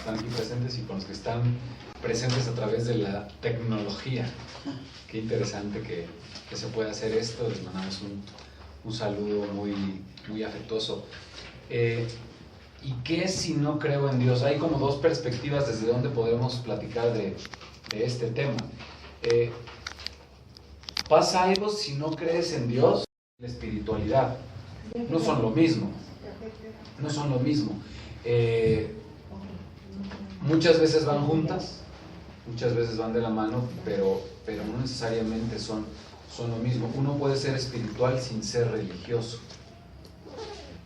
están aquí presentes y con los que están presentes a través de la tecnología. Qué interesante que se pueda hacer esto. Les mandamos un saludo muy afectuoso. ¿Y qué si no creo en Dios? Hay como dos perspectivas desde donde podemos platicar de este tema. ¿Pasa algo si no crees en Dios? La espiritualidad no son lo mismo. No son lo mismo. Muchas veces van juntas, muchas veces van de la mano, pero no necesariamente son lo mismo. Uno puede ser espiritual sin ser religioso.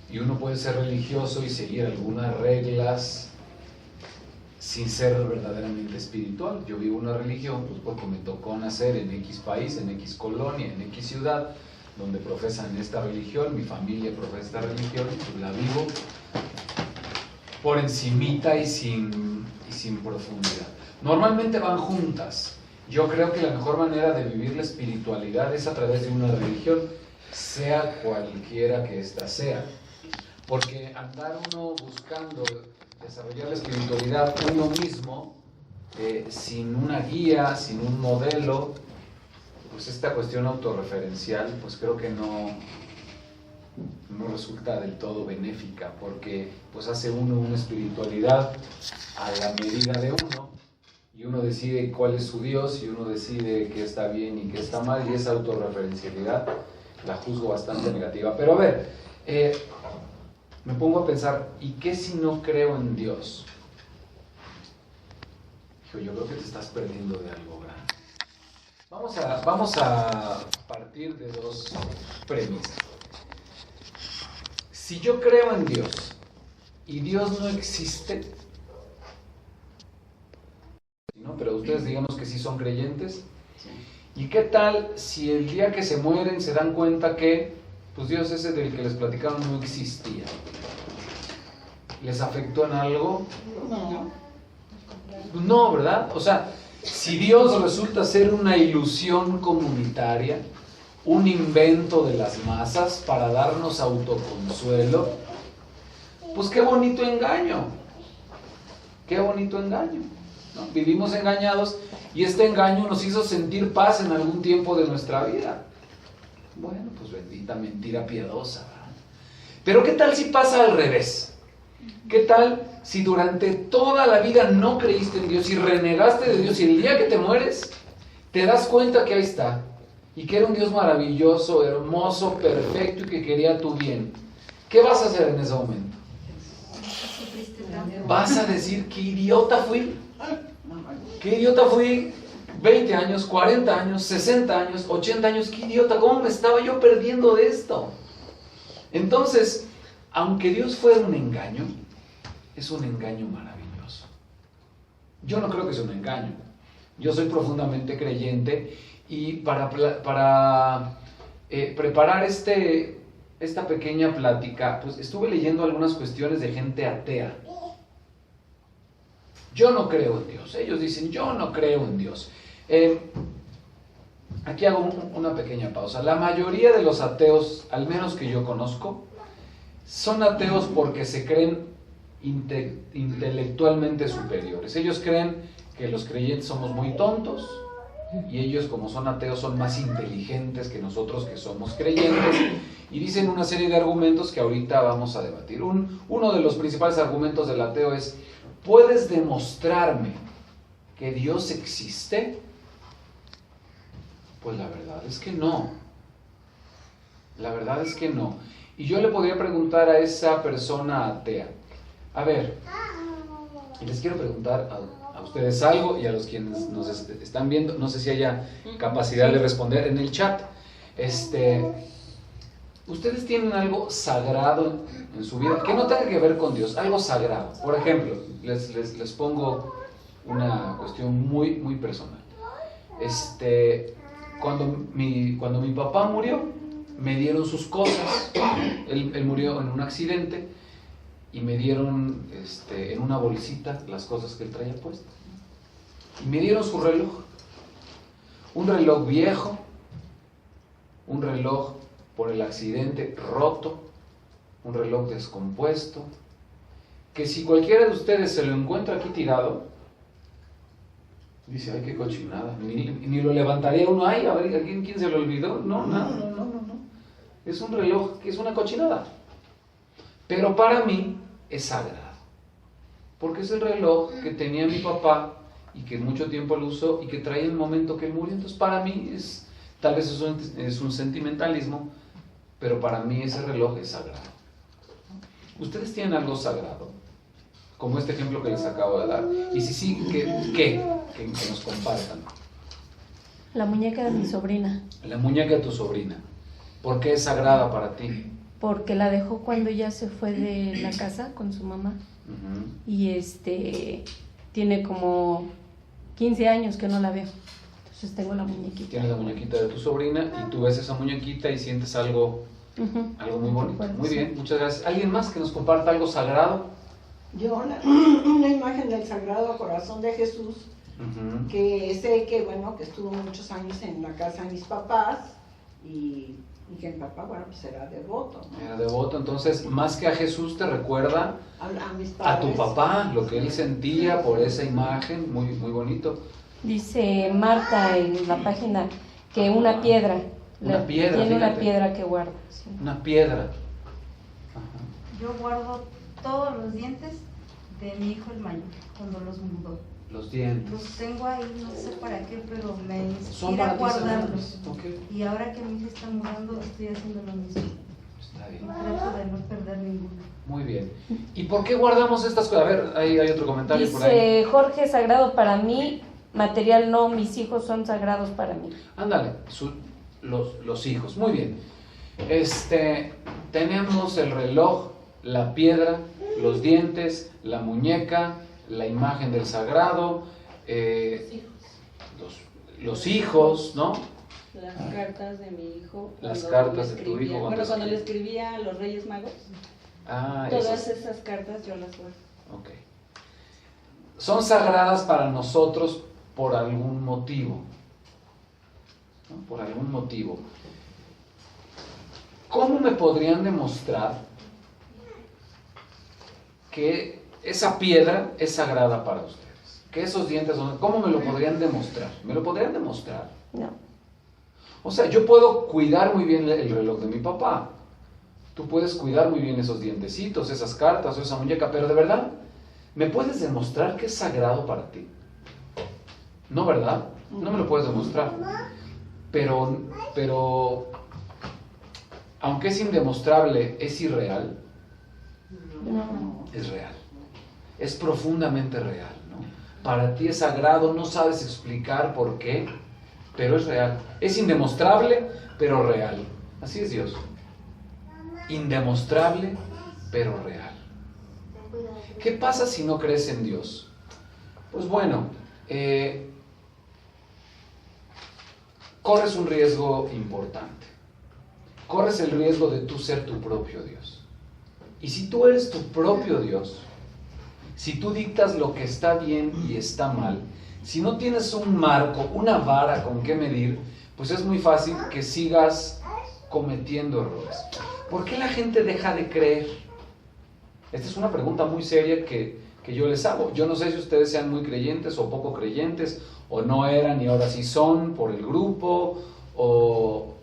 Y uno puede ser religioso y seguir algunas reglas sin ser verdaderamente espiritual. Yo vivo una religión pues porque me tocó nacer en X país, en X colonia, en X ciudad, donde profesan esta religión, mi familia profesa esta religión, y pues la vivo por encimita y sin profundidad. Normalmente van juntas. Yo creo que la mejor manera de vivir la espiritualidad es a través de una religión, sea cualquiera que ésta sea. Porque andar uno buscando desarrollar la espiritualidad uno mismo, sin una guía, sin un modelo, pues esta cuestión autorreferencial, pues creo que no resulta del todo benéfica, porque pues hace uno una espiritualidad a la medida de uno, y uno decide cuál es su Dios, y uno decide qué está bien y qué está mal, y esa autorreferencialidad la juzgo bastante negativa. Pero a ver, me pongo a pensar, ¿y qué si no creo en Dios? Hijo, yo creo que te estás perdiendo de algo grande. Vamos a partir de dos premisas. Si yo creo en Dios y Dios no existe, ¿no? Pero ustedes digamos que sí son creyentes, ¿y qué tal si el día que se mueren se dan cuenta que pues Dios ese del que les platicaron no existía? ¿Les afectó en algo? No, ¿verdad? O sea, si Dios resulta ser una ilusión comunitaria, un invento de las masas para darnos autoconsuelo, pues qué bonito engaño. Qué bonito engaño, ¿no? Vivimos engañados y este engaño nos hizo sentir paz en algún tiempo de nuestra vida. Bueno, pues bendita mentira piadosa, ¿verdad? Pero ¿qué tal si pasa al revés? ¿Qué tal si durante toda la vida no creíste en Dios y renegaste de Dios y el día que te mueres te das cuenta que ahí está y que era un Dios maravilloso, hermoso, perfecto y que quería tu bien? ¿Qué vas a hacer en ese momento? Vas a decir, qué idiota fui. Qué idiota fui 20 años, 40 años, 60 años, 80 años. Qué idiota, ¿cómo me estaba yo perdiendo de esto? Entonces, aunque Dios fuera un engaño, es un engaño maravilloso. Yo no creo que sea un engaño. Yo soy profundamente creyente y para preparar esta pequeña plática, pues estuve leyendo algunas cuestiones de gente atea. Yo no creo en Dios. Ellos dicen, yo no creo en Dios. Aquí hago una pequeña pausa. La mayoría de los ateos, al menos que yo conozco, son ateos porque se creen intelectualmente superiores. Ellos creen que los creyentes somos muy tontos y ellos, como son ateos, son más inteligentes que nosotros que somos creyentes, y dicen una serie de argumentos que ahorita vamos a debatir. Uno de los principales argumentos del ateo es: ¿puedes demostrarme que Dios existe? Pues la verdad es que no. La verdad es que no. Y yo le podría preguntar a esa persona atea, a ver, y les quiero preguntar a ustedes algo y a los quienes nos están viendo, no sé si haya capacidad de responder en el chat. ¿Ustedes tienen algo sagrado en su vida que no tenga que ver con Dios? Algo sagrado. Por ejemplo, les pongo una cuestión muy, muy personal. Cuando mi papá murió, me dieron sus cosas. Él murió en un accidente y me dieron en una bolsita las cosas que él traía puestas. Y me dieron su reloj. Un reloj viejo, un reloj por el accidente roto, un reloj descompuesto, que si cualquiera de ustedes se lo encuentra aquí tirado, dice, ay, qué cochinada, ni lo levantaría uno, ay, a ver, ¿a quién se lo olvidó? No. Es un reloj que es una cochinada. Pero para mí es sagrado. Porque es el reloj que tenía mi papá y que mucho tiempo lo usó y que traía el momento que él murió. Entonces para mí tal vez es un sentimentalismo, pero para mí ese reloj es sagrado. ¿Ustedes tienen algo sagrado? Como este ejemplo que les acabo de dar. Y si sí, que nos compartan. La muñeca de mi sobrina. La muñeca de tu sobrina. ¿Por qué es sagrada para ti? Porque la dejó cuando ella se fue de la casa con su mamá. Uh-huh. Y tiene como 15 años que no la veo. Entonces tengo la muñequita. Tienes la muñequita de tu sobrina y tú ves esa muñequita y sientes algo, algo muy bonito. Muy bien, muchas gracias. ¿Alguien más que nos comparta algo sagrado? Yo, una imagen del Sagrado Corazón de Jesús, que sé que, bueno, que estuvo muchos años en la casa de mis papás y que mi papá, bueno, pues era devoto, ¿no? Era devoto, entonces, más que a Jesús te recuerda a mis padres, a tu papá, lo que él sentía por esa imagen, muy, muy bonito. Dice Marta en la página que una piedra. Una piedra, tiene fíjate. Una piedra que guarda. Sí. Una piedra. Yo guardo todos los dientes de mi hijo el mayor, cuando los mudó. Los dientes. Los tengo ahí, no sé para qué, pero me Son inspira para ti guardarlos. sagrados. Okay. Y ahora que mi hija está mudando, estoy haciendo lo mismo. Está Y bien. trato de no perder ninguno. Muy bien. ¿Y por qué guardamos estas cosas? A ver, ahí hay otro comentario por ahí. Dice Jorge, sagrado para mí, material no, mis hijos son sagrados para mí. Ándale, los hijos. Muy bien. Tenemos el reloj, la piedra, los dientes, la muñeca, la imagen del sagrado, los hijos, ¿no? Las cartas de mi hijo. Las cuando cartas le de tu escribía. hijo. Bueno, cuando le escribía a los Reyes Magos, todas esas cartas yo las guardo. Ok. Son sagradas para nosotros por algún motivo, ¿no? Por algún motivo. ¿Cómo me podrían demostrar que esa piedra es sagrada para ustedes? Que esos dientes son... ¿Cómo me lo podrían demostrar? ¿Me lo podrían demostrar? No. O sea, yo puedo cuidar muy bien el reloj de mi papá. Tú puedes cuidar muy bien esos dientecitos, esas cartas o esa muñeca, pero de verdad, ¿me puedes demostrar que es sagrado para ti? No, ¿verdad? No me lo puedes demostrar. Pero aunque es indemostrable, es irreal. No. Es real. Es profundamente real, ¿no? Para ti es sagrado, no sabes explicar por qué, pero es real. Es indemostrable, pero real. Así es Dios. Indemostrable, pero real. ¿Qué pasa si no crees en Dios? Pues bueno, corres un riesgo importante. Corres el riesgo de tú ser tu propio Dios. Y si tú eres tu propio Dios, si tú dictas lo que está bien y está mal, si no tienes un marco, una vara con qué medir, pues es muy fácil que sigas cometiendo errores. ¿Por qué la gente deja de creer? Esta es una pregunta muy seria que yo les hago. Yo no sé si ustedes sean muy creyentes o poco creyentes, o no eran y ahora sí son por el grupo, o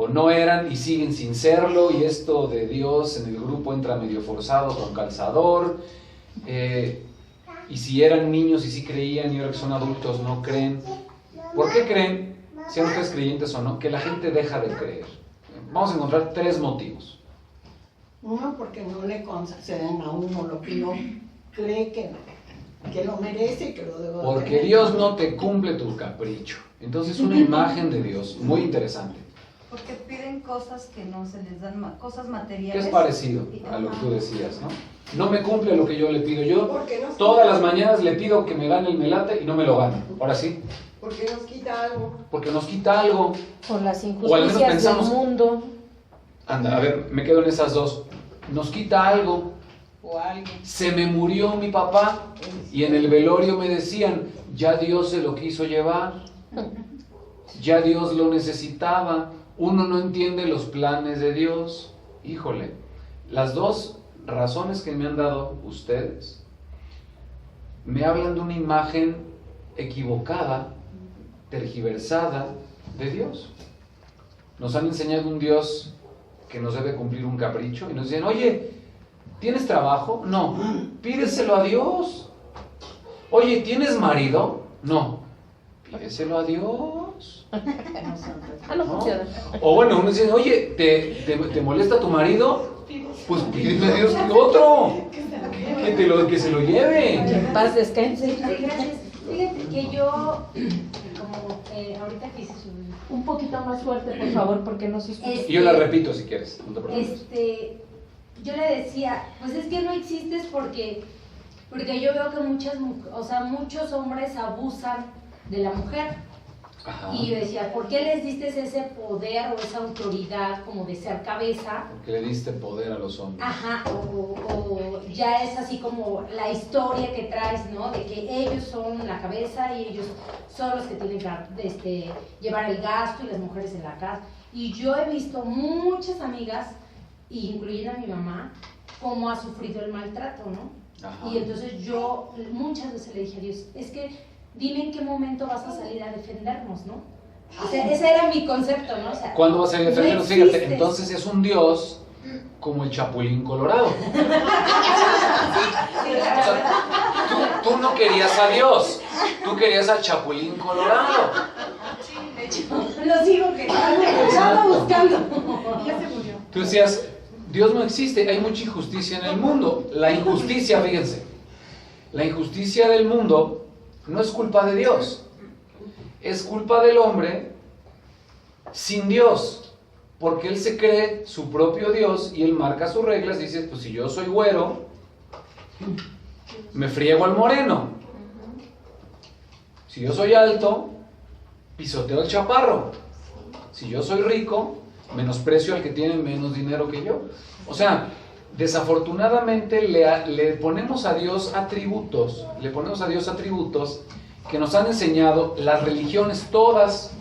no eran y siguen sin serlo, y esto de Dios en el grupo entra medio forzado con calzador, y si eran niños y sí creían y ahora que son adultos no creen. ¿Por qué creen, sean ustedes creyentes o no, que la gente deja de creer? Vamos a encontrar 3 motivos. Uno, porque no le conceden a uno lo que uno cree que lo merece y que lo debe Porque tener. Dios no te cumple tu capricho. Entonces una imagen de Dios muy interesante, Porque piden cosas que no se les dan, cosas que materiales. es parecido a lo que tú decías, ¿no? No me cumple lo que yo le pido. Yo Porque nos todas quita- las mañanas le pido que me gane el melate y no me lo gana. Ahora sí, Porque nos quita algo. porque nos quita algo. Por las O al menos injusticias pensamos- del mundo. Anda, a ver, me quedo en esas 2. Nos quita algo. O alguien. Se me murió mi papá y en el velorio me decían, ya Dios se lo quiso llevar, ya Dios lo necesitaba. Uno no entiende los planes de Dios. Híjole, las dos razones que me han dado ustedes me hablan de una imagen equivocada, tergiversada de Dios. Nos han enseñado un Dios que nos debe cumplir un capricho y nos dicen, oye, ¿tienes trabajo? No, pídeselo a Dios. Oye, ¿tienes marido? No, pídeselo a Dios. No funciona. O bueno, uno dice, oye, ¿te molesta tu marido? Pues pídele a Dios otro, que se lo lleve. Que en paz descanse. Sí, gracias. Fíjate que yo, como ahorita que hice Un poquito más fuerte, por favor, porque no se escucha. Y yo la repito si quieres, no te preocupes. Yo le decía, pues es que no existes porque yo veo que muchos hombres abusan de la mujer. Ajá. Y yo decía, ¿por qué les diste ese poder o esa autoridad como de ser cabeza? Porque le diste poder a los hombres. Ajá, o ya es así como la historia que traes, ¿no? De que ellos son la cabeza y ellos son los que tienen que llevar el gasto y las mujeres en la casa. Y yo he visto muchas amigas, incluyendo a mi mamá, cómo ha sufrido el maltrato, ¿no? Ajá. Y entonces yo muchas veces le dije a Dios, es que dime en qué momento vas a salir a defendernos, ¿no? O sea, ese era mi concepto, ¿no? O sea, ¿cuándo vas a salir a defendernos? No Fíjate, existes. entonces es un Dios como el Chapulín Colorado. O sea, tú no querías a Dios, tú querías al Chapulín Colorado. Lo sigo queriendo, lo estaba buscando. Ya se murió. Tú decías, Dios no existe, hay mucha injusticia en el mundo. La injusticia, fíjense, la injusticia del mundo no es culpa de Dios, es culpa del hombre sin Dios, porque él se cree su propio Dios y él marca sus reglas. Dice, pues si yo soy güero, me friego al moreno. Si yo soy alto, pisoteo al chaparro. Si yo soy rico, menosprecio al que tiene menos dinero que yo. O sea, desafortunadamente le ponemos a Dios atributos, que nos han enseñado las religiones, todas,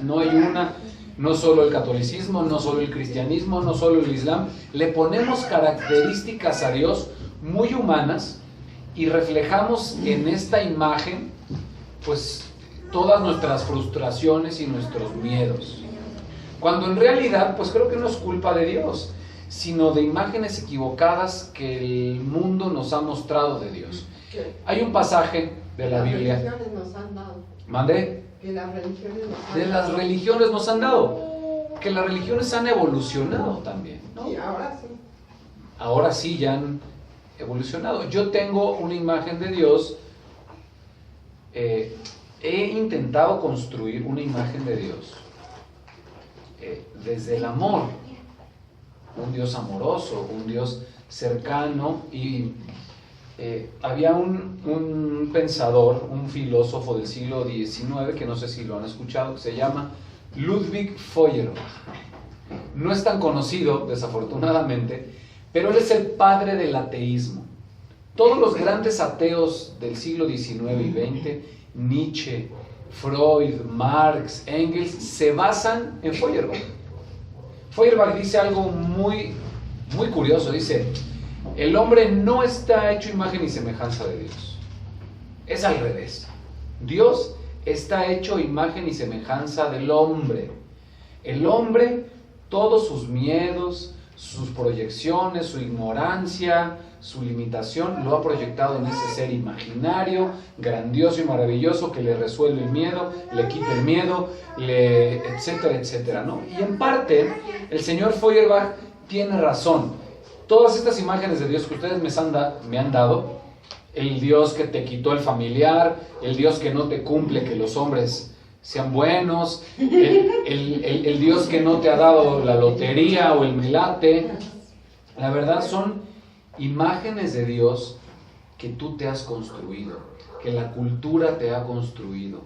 no hay una, no solo el catolicismo, no solo el cristianismo, no solo el islam, le ponemos características a Dios muy humanas y reflejamos en esta imagen, pues, todas nuestras frustraciones y nuestros miedos. Cuando en realidad, pues creo que no es culpa de Dios, sino de imágenes equivocadas que el mundo nos ha mostrado de Dios. Hay un pasaje de la Biblia. Las religiones nos han dado. ¿Mandé? Que las religiones nos han De dado. las religiones nos han dado. Que las religiones han evolucionado también, ¿no? Sí, ahora sí. Ahora sí ya han evolucionado. Yo tengo una imagen de Dios. He intentado construir una imagen de Dios desde el amor. Un Dios amoroso, un Dios cercano. Y había un pensador, un filósofo del siglo XIX, que no sé si lo han escuchado, que se llama Ludwig Feuerbach. No es tan conocido, desafortunadamente, pero él es el padre del ateísmo. Todos los grandes ateos del siglo XIX y XX, Nietzsche, Freud, Marx, Engels, se basan en Feuerbach. Feuerbach dice algo muy curioso, dice, el hombre no está hecho imagen y semejanza de Dios. Es al revés. Dios está hecho imagen y semejanza del hombre. El hombre, todos sus miedos, sus proyecciones, su ignorancia, su limitación, lo ha proyectado en ese ser imaginario, grandioso y maravilloso, que le resuelve el miedo, le quita el miedo, etcétera, etcétera, ¿no? Y en parte, el señor Feuerbach tiene razón. Todas estas imágenes de Dios que ustedes me han dado, el Dios que te quitó el familiar, el Dios que no te cumple que los hombres sean buenos, el Dios que no te ha dado la lotería o el melate, la verdad son imágenes de Dios que tú te has construido, que la cultura te ha construido.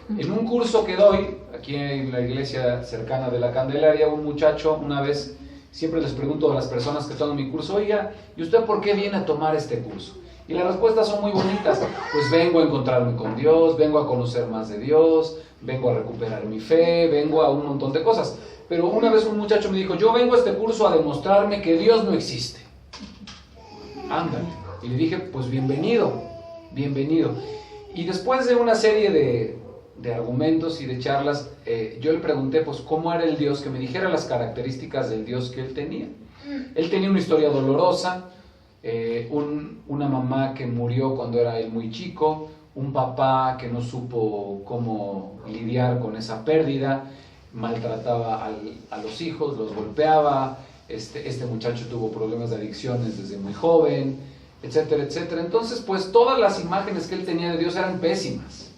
En un curso que doy, aquí en la iglesia cercana de la Candelaria, un muchacho una vez, siempre les pregunto a las personas que toman mi curso, oiga, ¿y usted por qué viene a tomar este curso? Y las respuestas son muy bonitas, pues vengo a encontrarme con Dios, vengo a conocer más de Dios, vengo a recuperar mi fe, vengo a un montón de cosas. Pero una vez un muchacho me dijo, yo vengo a este curso a demostrarme que Dios no existe. ándale. Y le dije, pues bienvenido. Y después de una serie de argumentos y de charlas, yo le pregunté, pues, cómo era el Dios, que me dijera las características del Dios que él tenía. Él tenía una historia dolorosa, una mamá que murió cuando era él muy chico, un papá que no supo cómo lidiar con esa pérdida, maltrataba a los hijos, los golpeaba, este muchacho tuvo problemas de adicciones desde muy joven, etcétera, etcétera. Entonces, pues todas las imágenes que él tenía de Dios eran pésimas.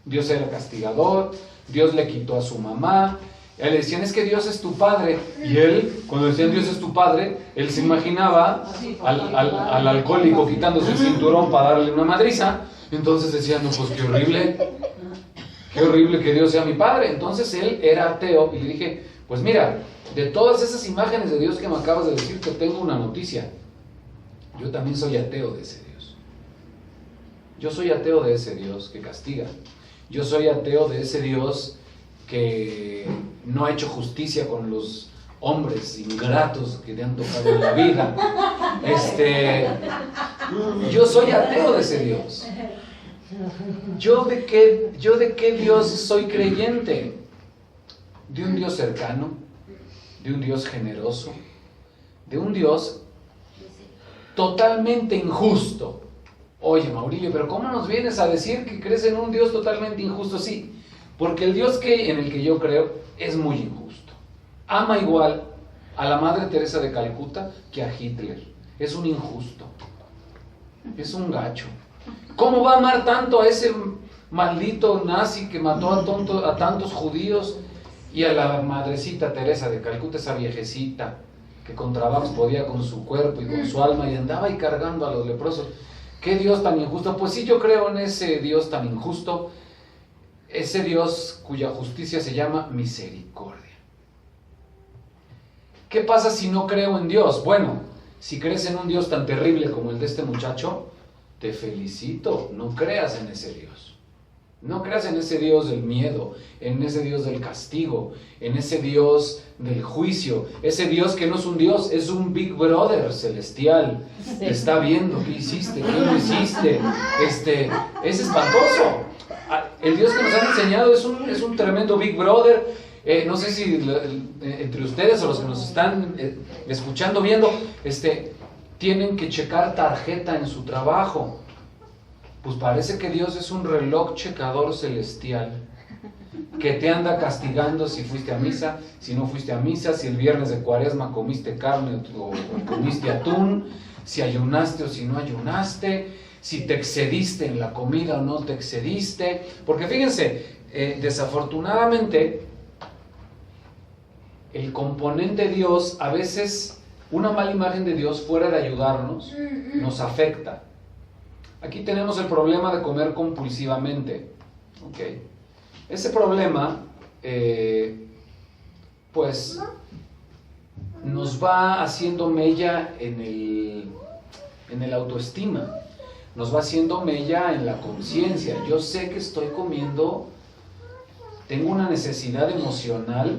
Dios era castigador, Dios le quitó a su mamá, a él le decían, es que Dios es tu padre, y él, cuando decían Dios es tu padre, él se imaginaba al alcohólico quitándose el cinturón para darle una madriza. Entonces decían, no, pues qué horrible que Dios sea mi padre. Entonces él era ateo, y le dije, pues mira, de todas esas imágenes de Dios que me acabas de decir, te tengo una noticia. Yo también soy ateo de ese Dios. Yo soy ateo de ese Dios que castiga. Yo soy ateo de ese Dios que no ha hecho justicia con los hombres ingratos que te han tocado en la vida. Yo soy ateo de ese Dios. ¿Yo de qué Dios soy creyente? De un Dios cercano, de un Dios generoso, de un Dios totalmente injusto. Oye, Maurilio, pero ¿cómo nos vienes a decir que crees en un Dios totalmente injusto? Sí, porque el Dios en el que yo creo es muy injusto. Ama igual a la Madre Teresa de Calcuta que a Hitler. Es un injusto. Es un gacho. ¿Cómo va a amar tanto a ese maldito nazi que mató a tantos judíos, y a la Madrecita Teresa de Calcuta, esa viejecita que con trabajos podía con su cuerpo y con su alma y andaba ahí cargando a los leprosos? ¿Qué Dios tan injusto? Pues sí, yo creo en ese Dios tan injusto, ese Dios cuya justicia se llama misericordia. ¿Qué pasa si no creo en Dios? Bueno, si crees en un Dios tan terrible como el de este muchacho, te felicito, no creas en ese Dios. No creas en ese Dios del miedo, en ese Dios del castigo, en ese Dios del juicio, ese Dios que no es un Dios, es un Big Brother celestial. Te está viendo qué hiciste, qué no hiciste. Es espantoso. El Dios que nos han enseñado es un tremendo Big Brother. No sé si entre ustedes o los que nos están escuchando, viendo, tienen que checar tarjeta en su trabajo. Pues parece que Dios es un reloj checador celestial que te anda castigando si fuiste a misa, si no fuiste a misa, si el viernes de Cuaresma comiste carne o comiste atún, si ayunaste o si no ayunaste, si te excediste en la comida o no te excediste. Porque fíjense, desafortunadamente, el componente Dios, a veces una mala imagen de Dios, fuera de ayudarnos, nos afecta. Aquí tenemos el problema de comer compulsivamente. ¿Okay? Ese problema, pues, nos va haciendo mella en el autoestima, nos va haciendo mella en la conciencia. Yo sé que estoy comiendo, tengo una necesidad emocional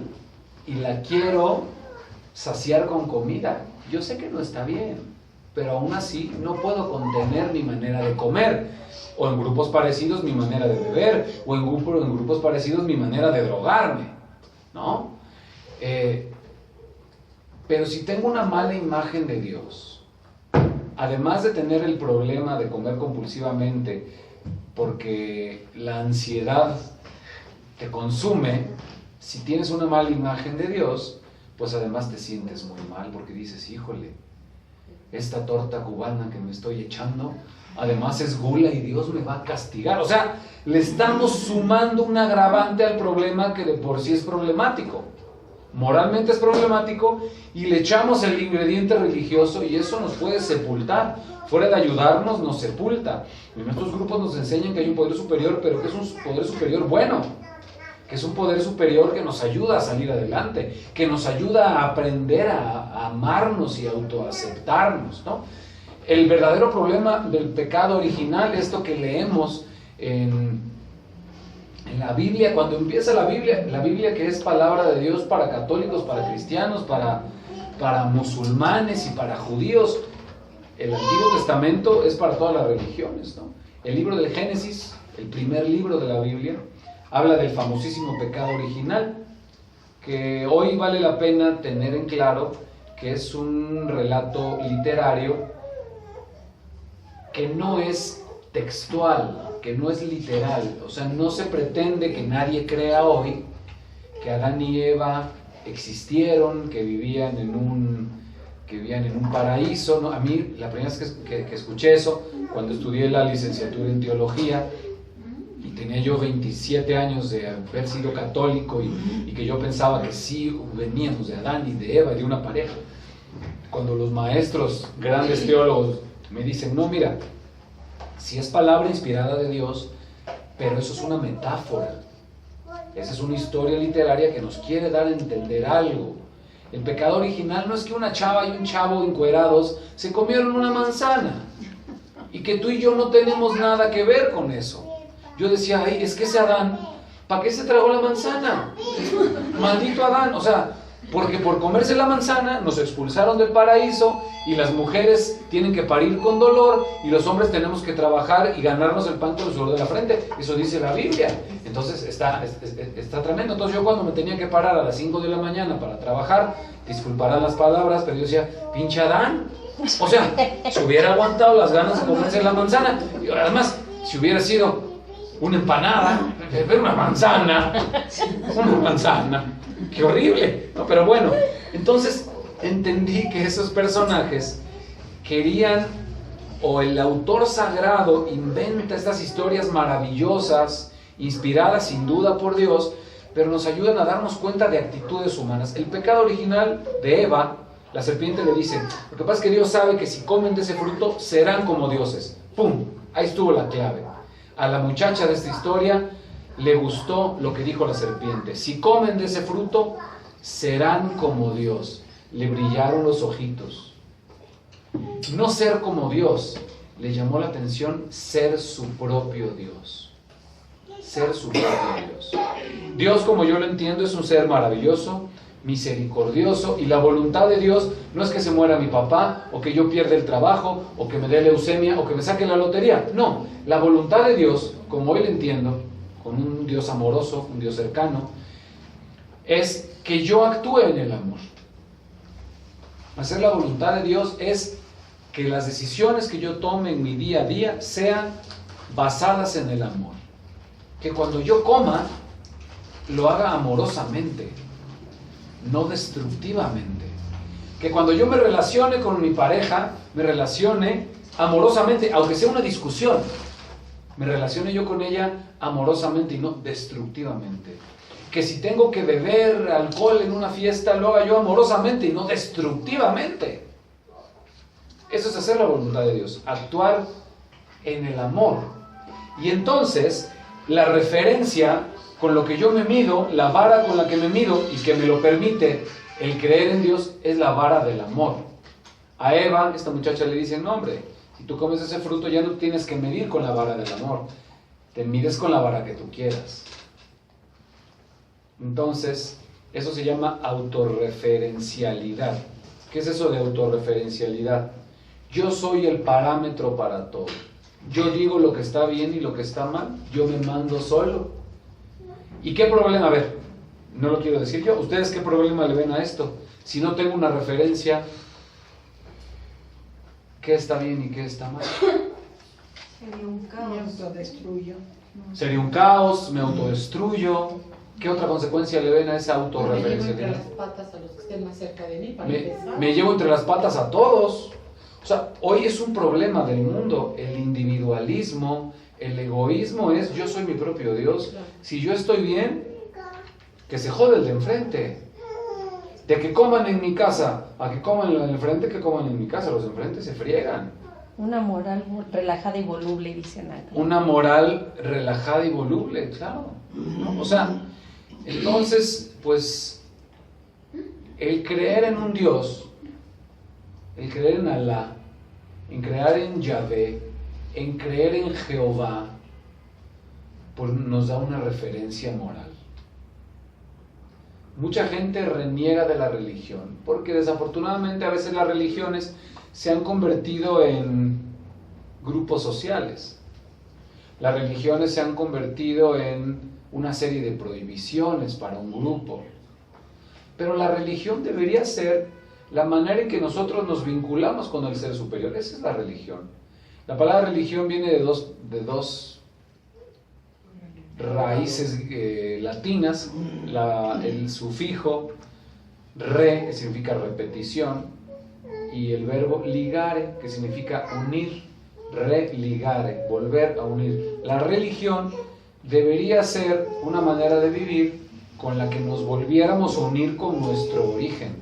y la quiero saciar con comida. Yo sé que no está bien, pero aún así no puedo contener mi manera de comer, o en grupos parecidos mi manera de beber, o en grupos parecidos mi manera de drogarme, ¿no? Pero si tengo una mala imagen de Dios, además de tener el problema de comer compulsivamente, porque la ansiedad te consume, si tienes una mala imagen de Dios, pues además te sientes muy mal, porque dices, híjole, esta torta cubana que me estoy echando, además es gula y Dios me va a castigar. O sea, le estamos sumando un agravante al problema que de por sí es problemático. Moralmente es problemático y le echamos el ingrediente religioso y eso nos puede sepultar. Fuera de ayudarnos, nos sepulta. En estos grupos nos enseñan que hay un poder superior, pero que es un poder superior bueno, que es un poder superior que nos ayuda a salir adelante, que nos ayuda a aprender a amarnos y autoaceptarnos, ¿no? El verdadero problema del pecado original, esto que leemos en la Biblia, cuando empieza la Biblia que es palabra de Dios para católicos, para cristianos, para musulmanes y para judíos, el Antiguo Testamento es para todas las religiones, ¿no? El libro del Génesis, el primer libro de la Biblia, habla del famosísimo pecado original, que hoy vale la pena tener en claro que es un relato literario que no es textual, que no es literal. O sea, no se pretende que nadie crea hoy que Adán y Eva existieron, que vivían en un paraíso, ¿no? A mí, la primera vez que escuché eso, cuando estudié la licenciatura en teología, y tenía yo 27 años de haber sido católico, y que yo pensaba que sí veníamos de Adán y de Eva, de una pareja. Cuando los maestros, grandes teólogos, me dicen, no, mira, sí es palabra inspirada de Dios, pero eso es una metáfora. Esa es una historia literaria que nos quiere dar a entender algo. El pecado original no es que una chava y un chavo encuerados se comieron una manzana y que tú y yo no tenemos nada que ver con eso. Yo decía, ay, es que ese Adán, ¿para qué se tragó la manzana? Maldito Adán, o sea, porque por comerse la manzana nos expulsaron del paraíso y las mujeres tienen que parir con dolor y los hombres tenemos que trabajar y ganarnos el pan con el sudor de la frente. Eso dice la Biblia. Entonces está tremendo. Entonces yo cuando me tenía que parar a las 5 de la mañana para trabajar, disculparán las palabras, pero yo decía, pinche Adán. O sea, si hubiera aguantado las ganas de comerse la manzana, y además, si hubiera sido una empanada, pero una manzana, qué horrible, ¿no? Pero bueno, entonces entendí que esos personajes querían, o el autor sagrado inventa estas historias maravillosas, inspiradas sin duda por Dios, pero nos ayudan a darnos cuenta de actitudes humanas. El pecado original de Eva, la serpiente le dice, lo que pasa es que Dios sabe que si comen de ese fruto serán como dioses. ¡Pum! Ahí estuvo la clave. A la muchacha de esta historia le gustó lo que dijo la serpiente. Si comen de ese fruto, serán como Dios. Le brillaron los ojitos. No ser como Dios, le llamó la atención ser su propio Dios. Ser su propio Dios. Dios, como yo lo entiendo, es un ser maravilloso, misericordioso, y la voluntad de Dios no es que se muera mi papá, o que yo pierda el trabajo, o que me dé leucemia, o que me saque la lotería. No, la voluntad de Dios, como hoy lo entiendo, con un Dios amoroso, un Dios cercano, es que yo actúe en el amor. Hacer la voluntad de Dios es que las decisiones que yo tome en mi día a día sean basadas en el amor. Que cuando yo coma, lo haga amorosamente, no destructivamente. Que cuando yo me relacione con mi pareja, me relacione amorosamente, aunque sea una discusión, me relacione yo con ella amorosamente y no destructivamente. Que si tengo que beber alcohol en una fiesta, lo haga yo amorosamente y no destructivamente. Eso es hacer la voluntad de Dios, actuar en el amor. Y entonces, la referencia con lo que yo me mido, la vara con la que me mido y que me lo permite el creer en Dios, es la vara del amor. A Eva, esta muchacha le dice, no hombre, si tú comes ese fruto ya no tienes que medir con la vara del amor, te mides con la vara que tú quieras. Entonces, eso se llama autorreferencialidad. ¿Qué es eso de autorreferencialidad? Yo soy el parámetro para todo. Yo digo lo que está bien y lo que está mal. Yo me mando solo. ¿Y qué problema? A ver, no lo quiero decir yo. ¿Ustedes qué problema le ven a esto? Si no tengo una referencia, ¿qué está bien y qué está mal? Sería un caos. Me autodestruyo. Sería un caos, me autodestruyo. ¿Qué otra consecuencia le ven a esa autorreferencialidad? Me llevo entre las patas a los que estén más cerca de mí, me llevo entre las patas a todos. O sea, hoy es un problema del mundo, el individualismo, el egoísmo es yo soy mi propio Dios. Si yo estoy bien, que se jode el de enfrente. De que coman en mi casa, a que coman en el enfrente, que coman en mi casa, los de enfrente se friegan. Una moral relajada y voluble, dicen acá. Una moral relajada y voluble, claro. ¿No? O sea, entonces, pues, el creer en un Dios, el creer en Alá, en creer en Yahvé, en creer en Jehová, pues nos da una referencia moral. Mucha gente reniega de la religión, porque desafortunadamente a veces las religiones se han convertido en grupos sociales. Las religiones se han convertido en una serie de prohibiciones para un grupo. Pero la religión debería ser la manera en que nosotros nos vinculamos con el ser superior. Esa es la religión. La palabra religión viene de dos raíces latinas. El sufijo re, que significa repetición, y el verbo ligare, que significa unir. Religare, volver a unir. La religión debería ser una manera de vivir con la que nos volviéramos a unir con nuestro origen,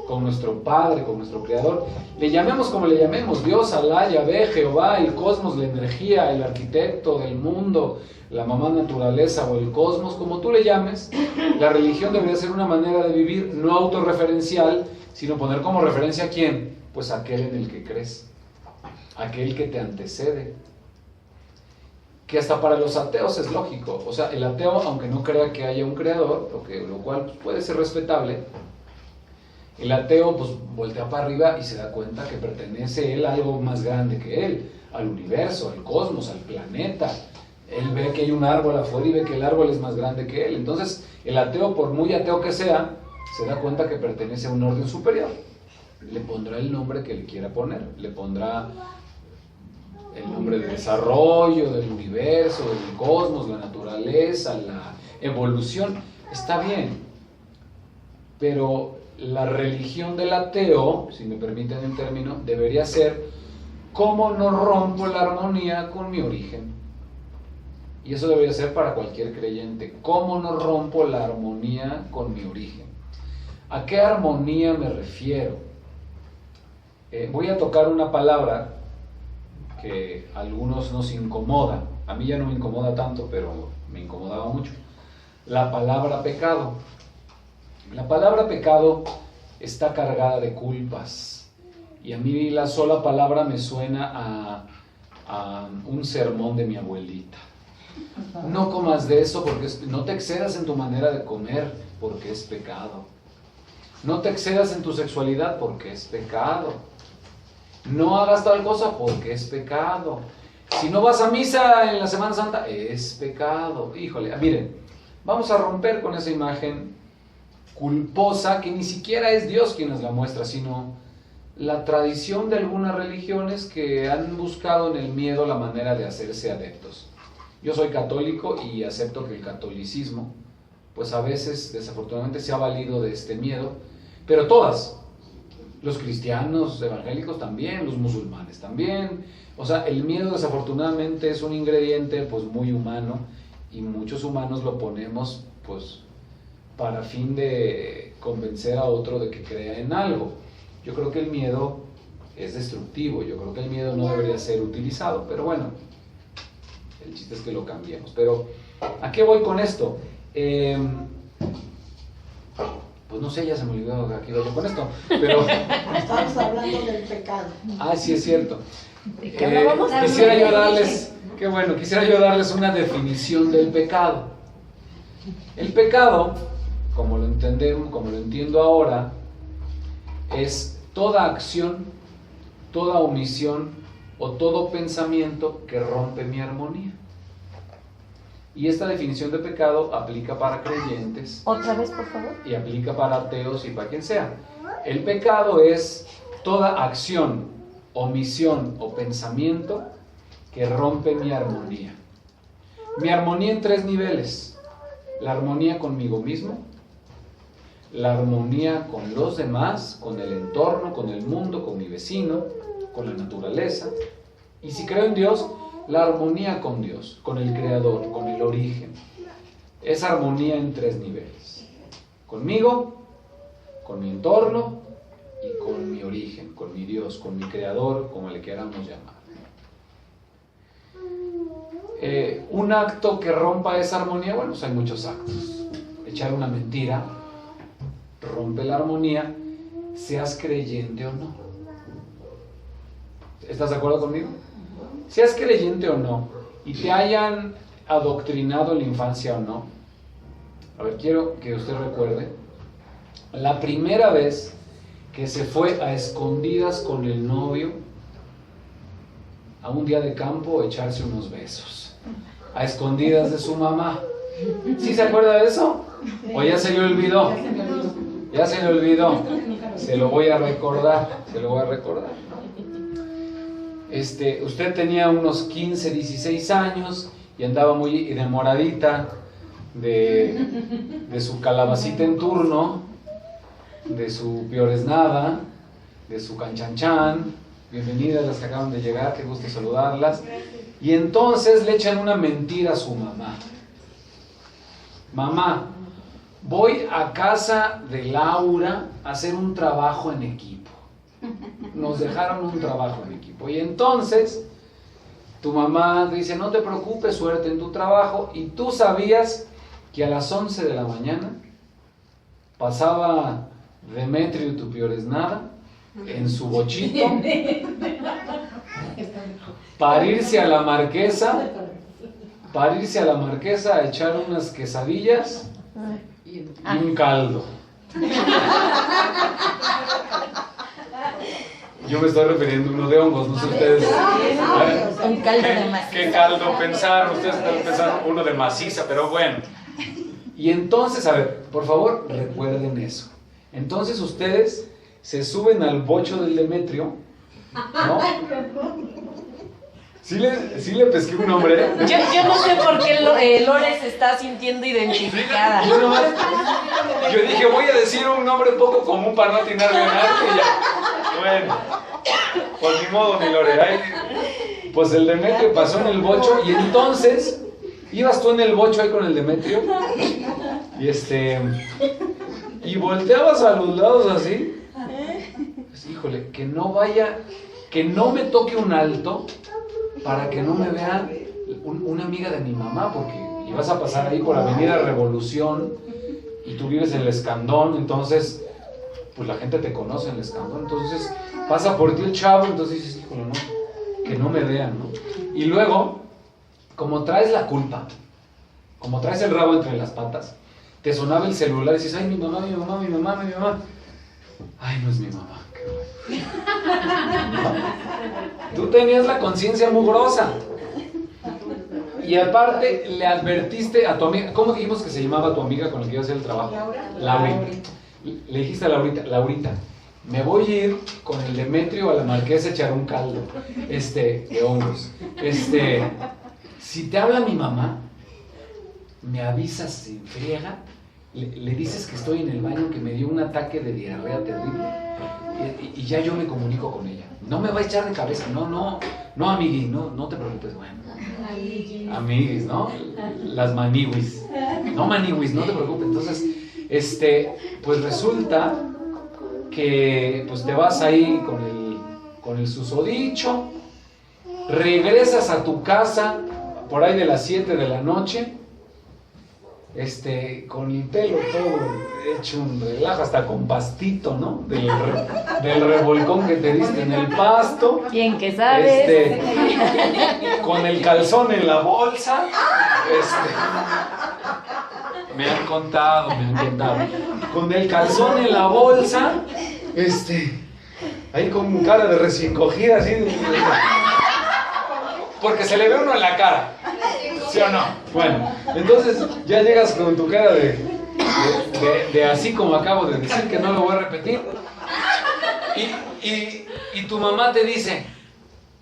con nuestro Padre, con nuestro Creador. Le llamemos como le llamemos, Dios, Alá, Yahvé, Jehová, el cosmos, la energía, el arquitecto del mundo, la mamá naturaleza o el cosmos, como tú le llames. La religión debería ser una manera de vivir no autorreferencial, sino poner como referencia a ¿quién? Pues aquel en el que crees, aquel que te antecede. Que hasta para los ateos es lógico. O sea, el ateo, aunque no crea que haya un creador, lo cual puede ser respetable, el ateo pues voltea para arriba y se da cuenta que pertenece él a algo más grande que él, al universo, al cosmos, al planeta. Él ve que hay un árbol afuera y ve que el árbol es más grande que él. Entonces, el ateo, por muy ateo que sea, se da cuenta que pertenece a un orden superior. Le pondrá el nombre que le quiera poner, le pondrá el nombre del desarrollo, del universo, del cosmos, la naturaleza, la evolución. Está bien, pero la religión del ateo, si me permiten el término, debería ser ¿cómo no rompo la armonía con mi origen? Y eso debería ser para cualquier creyente. ¿Cómo no rompo la armonía con mi origen? ¿A qué armonía me refiero? Voy a tocar una palabra que a algunos nos incomoda. A mí ya no me incomoda tanto, pero me incomodaba mucho. La palabra pecado. La palabra pecado está cargada de culpas. Y a mí la sola palabra me suena a un sermón de mi abuelita. No comas de eso porque no te excedas en tu manera de comer porque es pecado. No te excedas en tu sexualidad porque es pecado. No hagas tal cosa porque es pecado. Si no vas a misa en la Semana Santa, es pecado. Híjole, miren, vamos a romper con esa imagen culposa que ni siquiera es Dios quien nos la muestra, sino la tradición de algunas religiones que han buscado en el miedo la manera de hacerse adeptos. Yo soy católico y acepto que el catolicismo, pues a veces desafortunadamente se ha valido de este miedo, pero todas, los cristianos evangélicos también, los musulmanes también. O sea, el miedo desafortunadamente es un ingrediente pues muy humano y muchos humanos lo ponemos pues para fin de convencer a otro de que crea en algo. Yo creo que el miedo es destructivo, yo creo que el miedo no debería ser utilizado, pero bueno, el chiste es que lo cambiemos. Pero, ¿a qué voy con esto? Pues no sé, ya se me olvidó a qué iba yo con esto, pero... Estamos hablando del pecado. Ah, sí, es cierto. Quisiera yo darles una definición del pecado. El pecado, como lo entiendo ahora, es toda acción, toda omisión o todo pensamiento que rompe mi armonía. Y esta definición de pecado aplica para creyentes. Otra vez, por favor. Y aplica para ateos y para quien sea. El pecado es toda acción, omisión o pensamiento que rompe mi armonía. Mi armonía en 3 niveles. La armonía conmigo mismo, la armonía con los demás, con el entorno, con el mundo, con mi vecino, con la naturaleza. Y si creo en Dios, la armonía con Dios, con el Creador, con el origen. Esa armonía en 3 niveles. Conmigo, con mi entorno y con mi origen, con mi Dios, con mi Creador, como le queramos llamar. Un acto que rompa esa armonía, bueno, pues hay muchos actos. Echar una mentira rompe la armonía, seas creyente o no. ¿Estás de acuerdo conmigo? Seas creyente o no, y te hayan adoctrinado en la infancia o no. A ver, quiero que usted recuerde la primera vez que se fue a escondidas con el novio a un día de campo a echarse unos besos, a escondidas de su mamá. ¿Sí se acuerda de eso? ¿O ya se le olvidó? Ya se le olvidó. Se lo voy a recordar, Usted tenía unos 15, 16 años y andaba muy enamoradita de su calabacita en turno, de su Peor es Nada, de su Canchanchan. Bienvenidas las que acaban de llegar, qué gusto saludarlas. Y entonces le echan una mentira a su mamá. Mamá, voy a casa de Laura a hacer un trabajo en equipo. Nos dejaron un trabajo en equipo. Y entonces tu mamá dice, no te preocupes, suerte en tu trabajo. Y tú sabías que a las 11 de la mañana pasaba Demetrio, tu Peor es Nada, en su bochito para irse a la Marquesa a echar unas quesadillas y un caldo. Yo me estoy refiriendo a uno de hongos, no sé ustedes. Un caldo de maciza. ¿Qué caldo pensaron? Ustedes están pensando uno de maciza, pero bueno. Y entonces, a ver, por favor, recuerden eso. Entonces ustedes se suben al bocho del Demetrio, ¿no? ¿Sí le pesqué un nombre? Yo no sé por qué Lore se está sintiendo identificada. Yo dije, voy a decir un nombre un poco común para no atinarle a nadie. Bueno, pues ni modo, mi Lore. Pues el Demetrio pasó en el bocho y entonces ibas tú en el bocho ahí con el Demetrio y volteabas a los lados así. Pues, híjole, que no me toque un alto para que no me vea una amiga de mi mamá, porque ibas a pasar ahí por Avenida Revolución y tú vives en El Escandón, entonces pues la gente te conoce en El Escandón, entonces pasa por ti el chavo, entonces dices, híjole, no, que no me vean, ¿no? Y luego, como traes la culpa, como traes el rabo entre las patas, te sonaba el celular y dices, ay, mi mamá. Ay, no es mi mamá. Tú tenías la conciencia mugrosa. Y aparte le advertiste a tu amiga, ¿cómo dijimos que se llamaba tu amiga con la que iba a hacer el trabajo? Laurita. Le dijiste a Laurita, me voy a ir con el Demetrio a la Marquesa a echar un caldo de hongos. Si te habla mi mamá, me avisas sin friega, le dices que estoy en el baño, que me dio un ataque de diarrea terrible. Y ya yo me comunico con ella. No me va a echar de cabeza, no, amigui, no te preocupes, bueno. Amiguis, ¿no? Las maniwis. No maniwis, no te preocupes. Entonces, pues resulta que pues te vas ahí con el susodicho, regresas a tu casa por ahí de las 7 de la noche, con el pelo todo hecho un relajo, hasta con pastito, ¿no? Del revolcón que te diste en el pasto. Bien que sabes. Con el calzón en la bolsa. Me han contado. Con el calzón en la bolsa, ahí con cara de recién cogida, así. Porque se le ve uno en la cara. ¿Sí o no? Bueno, entonces ya llegas con tu cara de así como acabo de decir, que no lo voy a repetir. Y tu mamá te dice,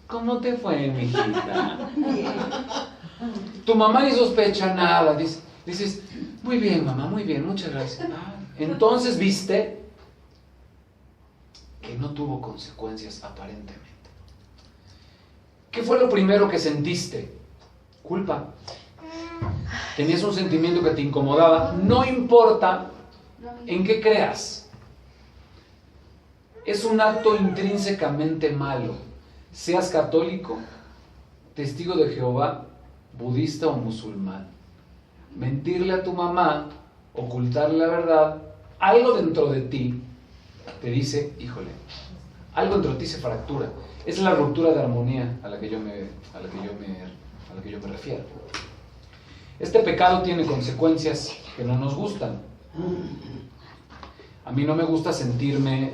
¿cómo te fue, mijita? Tu mamá ni sospecha nada. Dices, muy bien, mamá, muy bien, muchas gracias. Entonces viste que no tuvo consecuencias aparentemente. ¿Qué fue lo primero que sentiste? Culpa. Tenías un sentimiento que te incomodaba. No importa en qué creas. Es un acto intrínsecamente malo. Seas católico, testigo de Jehová, budista o musulmán. Mentirle a tu mamá, ocultarle la verdad, algo dentro de ti te dice, híjole, algo dentro de ti se fractura. Es la ruptura de armonía a la que yo me refiero. Este pecado tiene consecuencias que no nos gustan. A mí no me gusta sentirme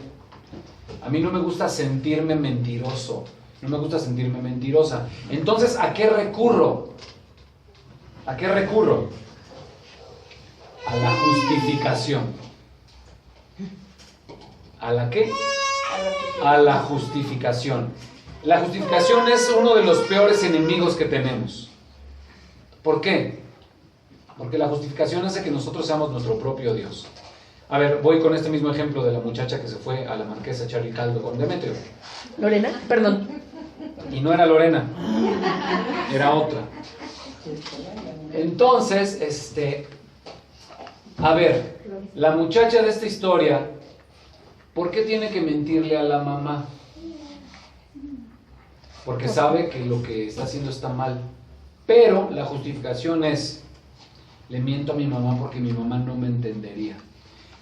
A mí no me gusta sentirme mentiroso. No me gusta sentirme mentirosa. Entonces, ¿a qué recurro? ¿A qué recurro? A la justificación. ¿A la qué? A la justificación. La justificación es uno de los peores enemigos que tenemos. ¿Por qué? Porque la justificación hace que nosotros seamos nuestro propio Dios. A ver, voy con este mismo ejemplo de la muchacha que se fue a la Marquesa Charly Caldo con Demetrio. Lorena, perdón. Y no era Lorena, era otra. Entonces, a ver, la muchacha de esta historia, ¿por qué tiene que mentirle a la mamá? Porque sabe que lo que está haciendo está mal. Pero la justificación es, le miento a mi mamá porque mi mamá no me entendería.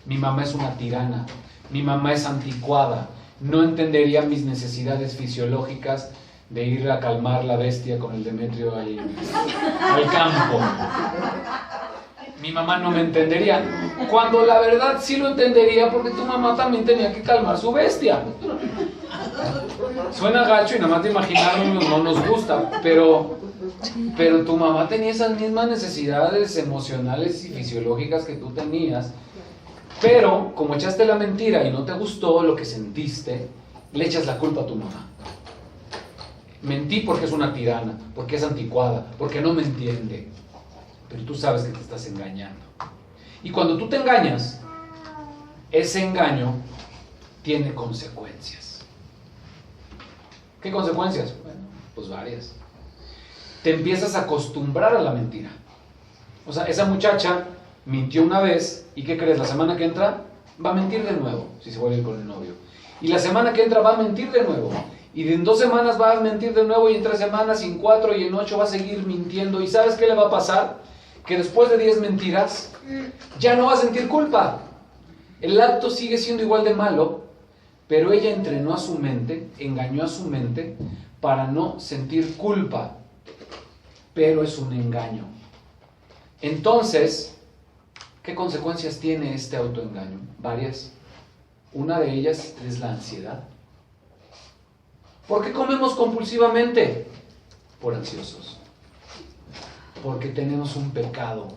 Mi mamá es una tirana, mi mamá es anticuada, no entendería mis necesidades fisiológicas de ir a calmar la bestia con el Demetrio al campo. Mi mamá no me entendería, cuando la verdad sí lo entendería porque tu mamá también tenía que calmar su bestia. Suena gacho y nada más de imaginarlo no nos gusta, pero tu mamá tenía esas mismas necesidades emocionales y fisiológicas que tú tenías, pero como echaste la mentira y no te gustó lo que sentiste, le echas la culpa a tu mamá. Mentí porque es una tirana, porque es anticuada, porque no me entiende. Pero tú sabes que te estás engañando. Y cuando tú te engañas, ese engaño tiene consecuencias. ¿Qué consecuencias? Bueno, pues varias. Te empiezas a acostumbrar a la mentira. O sea, esa muchacha mintió una vez, ¿y qué crees? La semana que entra va a mentir de nuevo, si se vuelve a ir con el novio. Y la semana que entra va a mentir de nuevo. Y en 2 semanas va a mentir de nuevo, y en 3 semanas, y en 4 y en 8 va a seguir mintiendo. ¿Y sabes qué le va a pasar? Que después de 10 mentiras, ya no va a sentir culpa. El acto sigue siendo igual de malo, pero ella entrenó a su mente, engañó a su mente, para no sentir culpa. Pero es un engaño. Entonces, ¿qué consecuencias tiene este autoengaño? Varias. Una de ellas es la ansiedad. ¿Por qué comemos compulsivamente? Por ansiosos. Porque tenemos un pecado.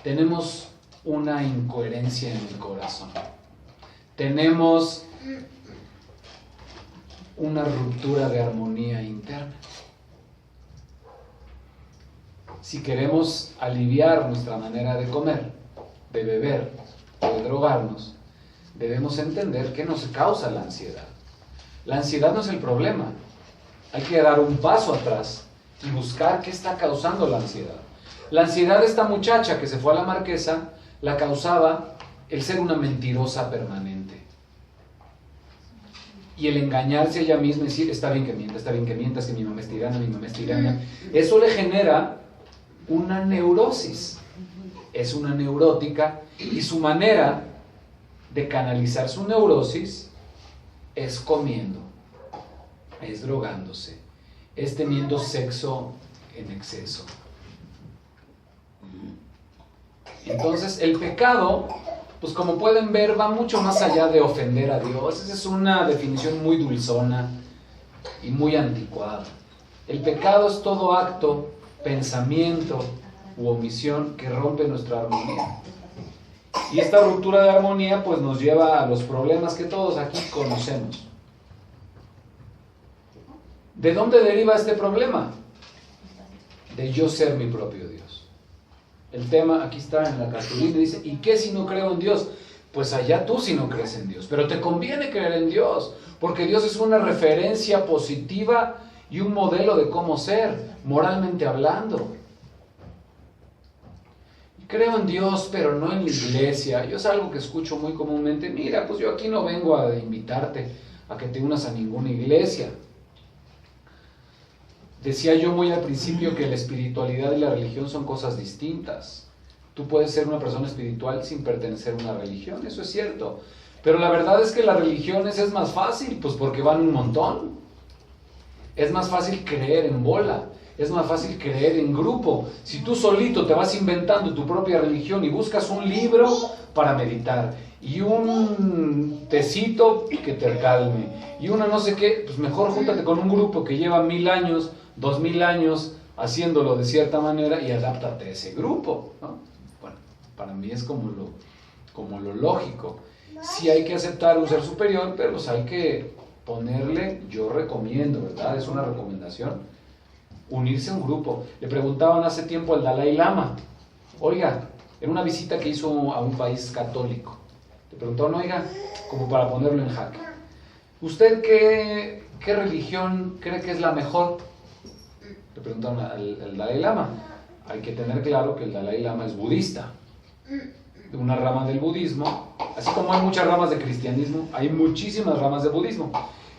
Tenemos una incoherencia en el corazón. Tenemos una ruptura de armonía interna. Si queremos aliviar nuestra manera de comer, de beber o de drogarnos, debemos entender que nos causa la ansiedad. La ansiedad no es el problema. Hay que dar un paso atrás y buscar qué está causando la ansiedad. La ansiedad de esta muchacha que se fue a la Marquesa la causaba el ser una mentirosa permanente. Y el engañarse a ella misma y decir, está bien que mientas, que mi mamá es tirana. Eso le genera una neurosis. Es una neurótica y su manera de canalizar su neurosis es comiendo, es drogándose, es teniendo sexo en exceso. Entonces el pecado, pues como pueden ver, va mucho más allá de ofender a Dios. Esa es una definición muy dulzona y muy anticuada. El pecado es todo acto, pensamiento u omisión que rompe nuestra armonía. Y esta ruptura de armonía pues nos lleva a los problemas que todos aquí conocemos. ¿De dónde deriva este problema? De yo ser mi propio Dios. El tema aquí está en la cartulina, dice, ¿y qué si no creo en Dios? Pues allá tú si no crees en Dios, pero te conviene creer en Dios, porque Dios es una referencia positiva y un modelo de cómo ser, moralmente hablando. Creo en Dios, pero no en la iglesia. Yo es algo que escucho muy comúnmente. Mira, pues yo aquí no vengo a invitarte a que te unas a ninguna iglesia. Decía yo muy al principio que la espiritualidad y la religión son cosas distintas. Tú puedes ser una persona espiritual sin pertenecer a una religión, eso es cierto. Pero la verdad es que las religiones es más fácil, pues porque van un montón. Es más fácil creer en bola. Es más fácil creer en grupo. Si tú solito te vas inventando tu propia religión y buscas un libro para meditar y un tecito que te calme y una no sé qué, pues mejor júntate con un grupo que lleva 1000 años, 2000 años haciéndolo de cierta manera y adáptate a ese grupo, ¿no? Bueno, para mí es como lo lógico. Sí hay que aceptar un ser superior, pero pues hay que ponerle, yo recomiendo, ¿verdad? Es una recomendación, unirse a un grupo. Le preguntaban hace tiempo al Dalai Lama, oiga, en una visita que hizo a un país católico, le preguntaron, oiga, como para ponerlo en jaque, ¿usted qué religión cree que es la mejor? Le preguntaron al Dalai Lama. Hay que tener claro que el Dalai Lama es budista, una rama del budismo, así como hay muchas ramas de cristianismo, hay muchísimas ramas de budismo.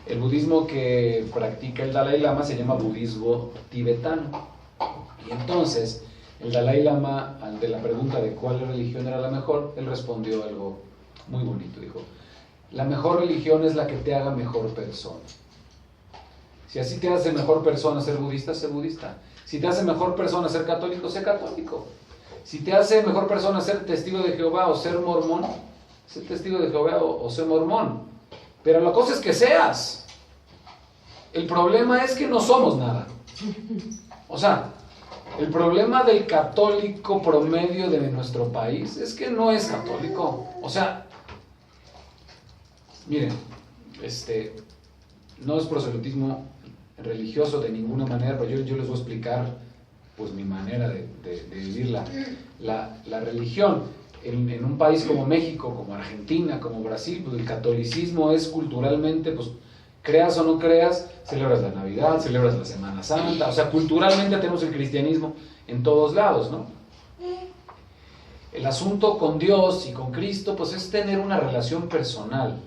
El budismo que practica el Dalai Lama se llama budismo tibetano. Y entonces, el Dalai Lama, ante la pregunta de cuál religión era la mejor, él respondió algo muy bonito. Dijo, la mejor religión es la que te haga mejor persona. Si así te hace mejor persona ser budista, sé budista. Si te hace mejor persona ser católico, sé católico. Si te hace mejor persona ser testigo de Jehová o ser mormón, sé testigo de Jehová o sé mormón. Pero la cosa es que seas. El problema es que no somos nada. O sea, el problema del católico promedio de nuestro país es que no es católico. O sea, miren, no es proselitismo religioso de ninguna manera, pero yo les voy a explicar pues mi manera de vivir la religión. En un país como México, como Argentina, como Brasil, pues el catolicismo es culturalmente, pues creas o no creas, celebras la Navidad, celebras la Semana Santa, o sea, culturalmente tenemos el cristianismo en todos lados, ¿no? El asunto con Dios y con Cristo, pues es tener una relación personal.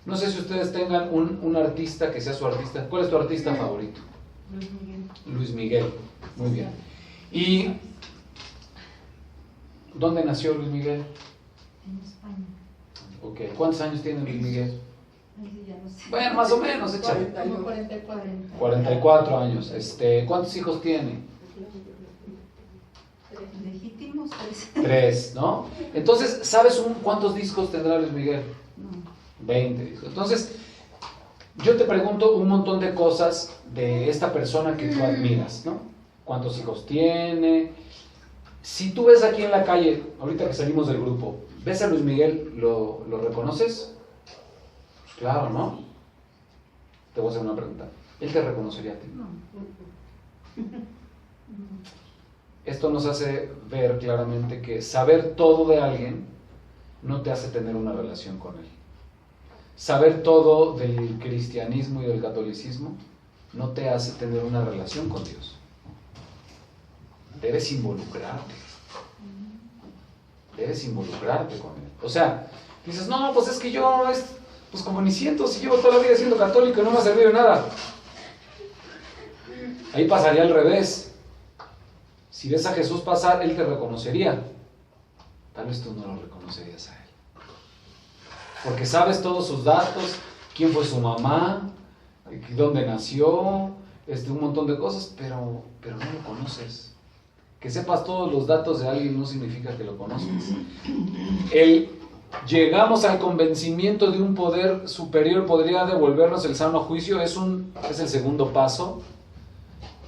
No sé si ustedes tengan un artista que sea su artista. ¿Cuál es tu artista favorito? Luis Miguel. Luis Miguel, muy bien. ¿Y dónde nació Luis Miguel? En España. Ok, ¿cuántos años tiene Luis Miguel? Ay, ya no sé. Bueno, más o menos, échale. 44 años. ¿Cuántos hijos tiene? Legítimos 3, ¿no? Entonces, ¿sabes cuántos discos tendrá Luis Miguel? 20 discos. Entonces, yo te pregunto un montón de cosas de esta persona que tú admiras, ¿no? ¿Cuántos hijos tiene? Si tú ves aquí en la calle, ahorita que salimos del grupo, ¿ves a Luis Miguel? ¿Lo reconoces? Pues claro, ¿no? Te voy a hacer una pregunta. ¿Él te reconocería a ti? No. Esto nos hace ver claramente que saber todo de alguien no te hace tener una relación con él. Saber todo del cristianismo y del catolicismo no te hace tener una relación con Dios. Debes involucrarte. Debes involucrarte con él. O sea, dices, no, pues es que yo, pues como ni siento, si llevo toda la vida siendo católico y no me ha servido de nada. Ahí pasaría al revés. Si ves a Jesús pasar, Él te reconocería. Tal vez tú no lo reconocerías a Él. Porque sabes todos sus datos, quién fue su mamá, dónde nació, un montón de cosas, pero no lo conoces. Que sepas todos los datos de alguien no significa que lo conozcas. Llegamos al convencimiento de un poder superior, podría devolvernos el sano juicio, es el segundo paso,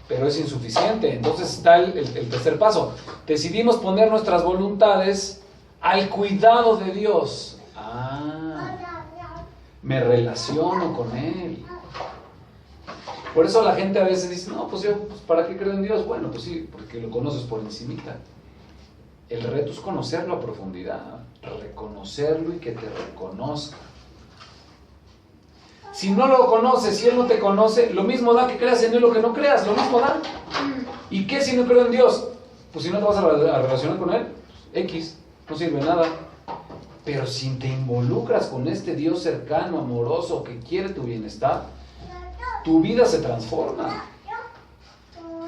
pero es insuficiente. Entonces está el tercer paso. Decidimos poner nuestras voluntades al cuidado de Dios. Me relaciono con Él. Por eso la gente a veces dice, no, pues yo, ¿para qué creo en Dios? Bueno, pues sí, porque lo conoces por encimita. El reto es conocerlo a profundidad, reconocerlo y que te reconozca. Si no lo conoces, si Él no te conoce, lo mismo da que creas en Él o que no creas, lo mismo da. ¿Y qué si no creo en Dios? Pues si no te vas a relacionar con Él, X, no sirve nada. Pero si te involucras con este Dios cercano, amoroso, que quiere tu bienestar, tu vida se transforma.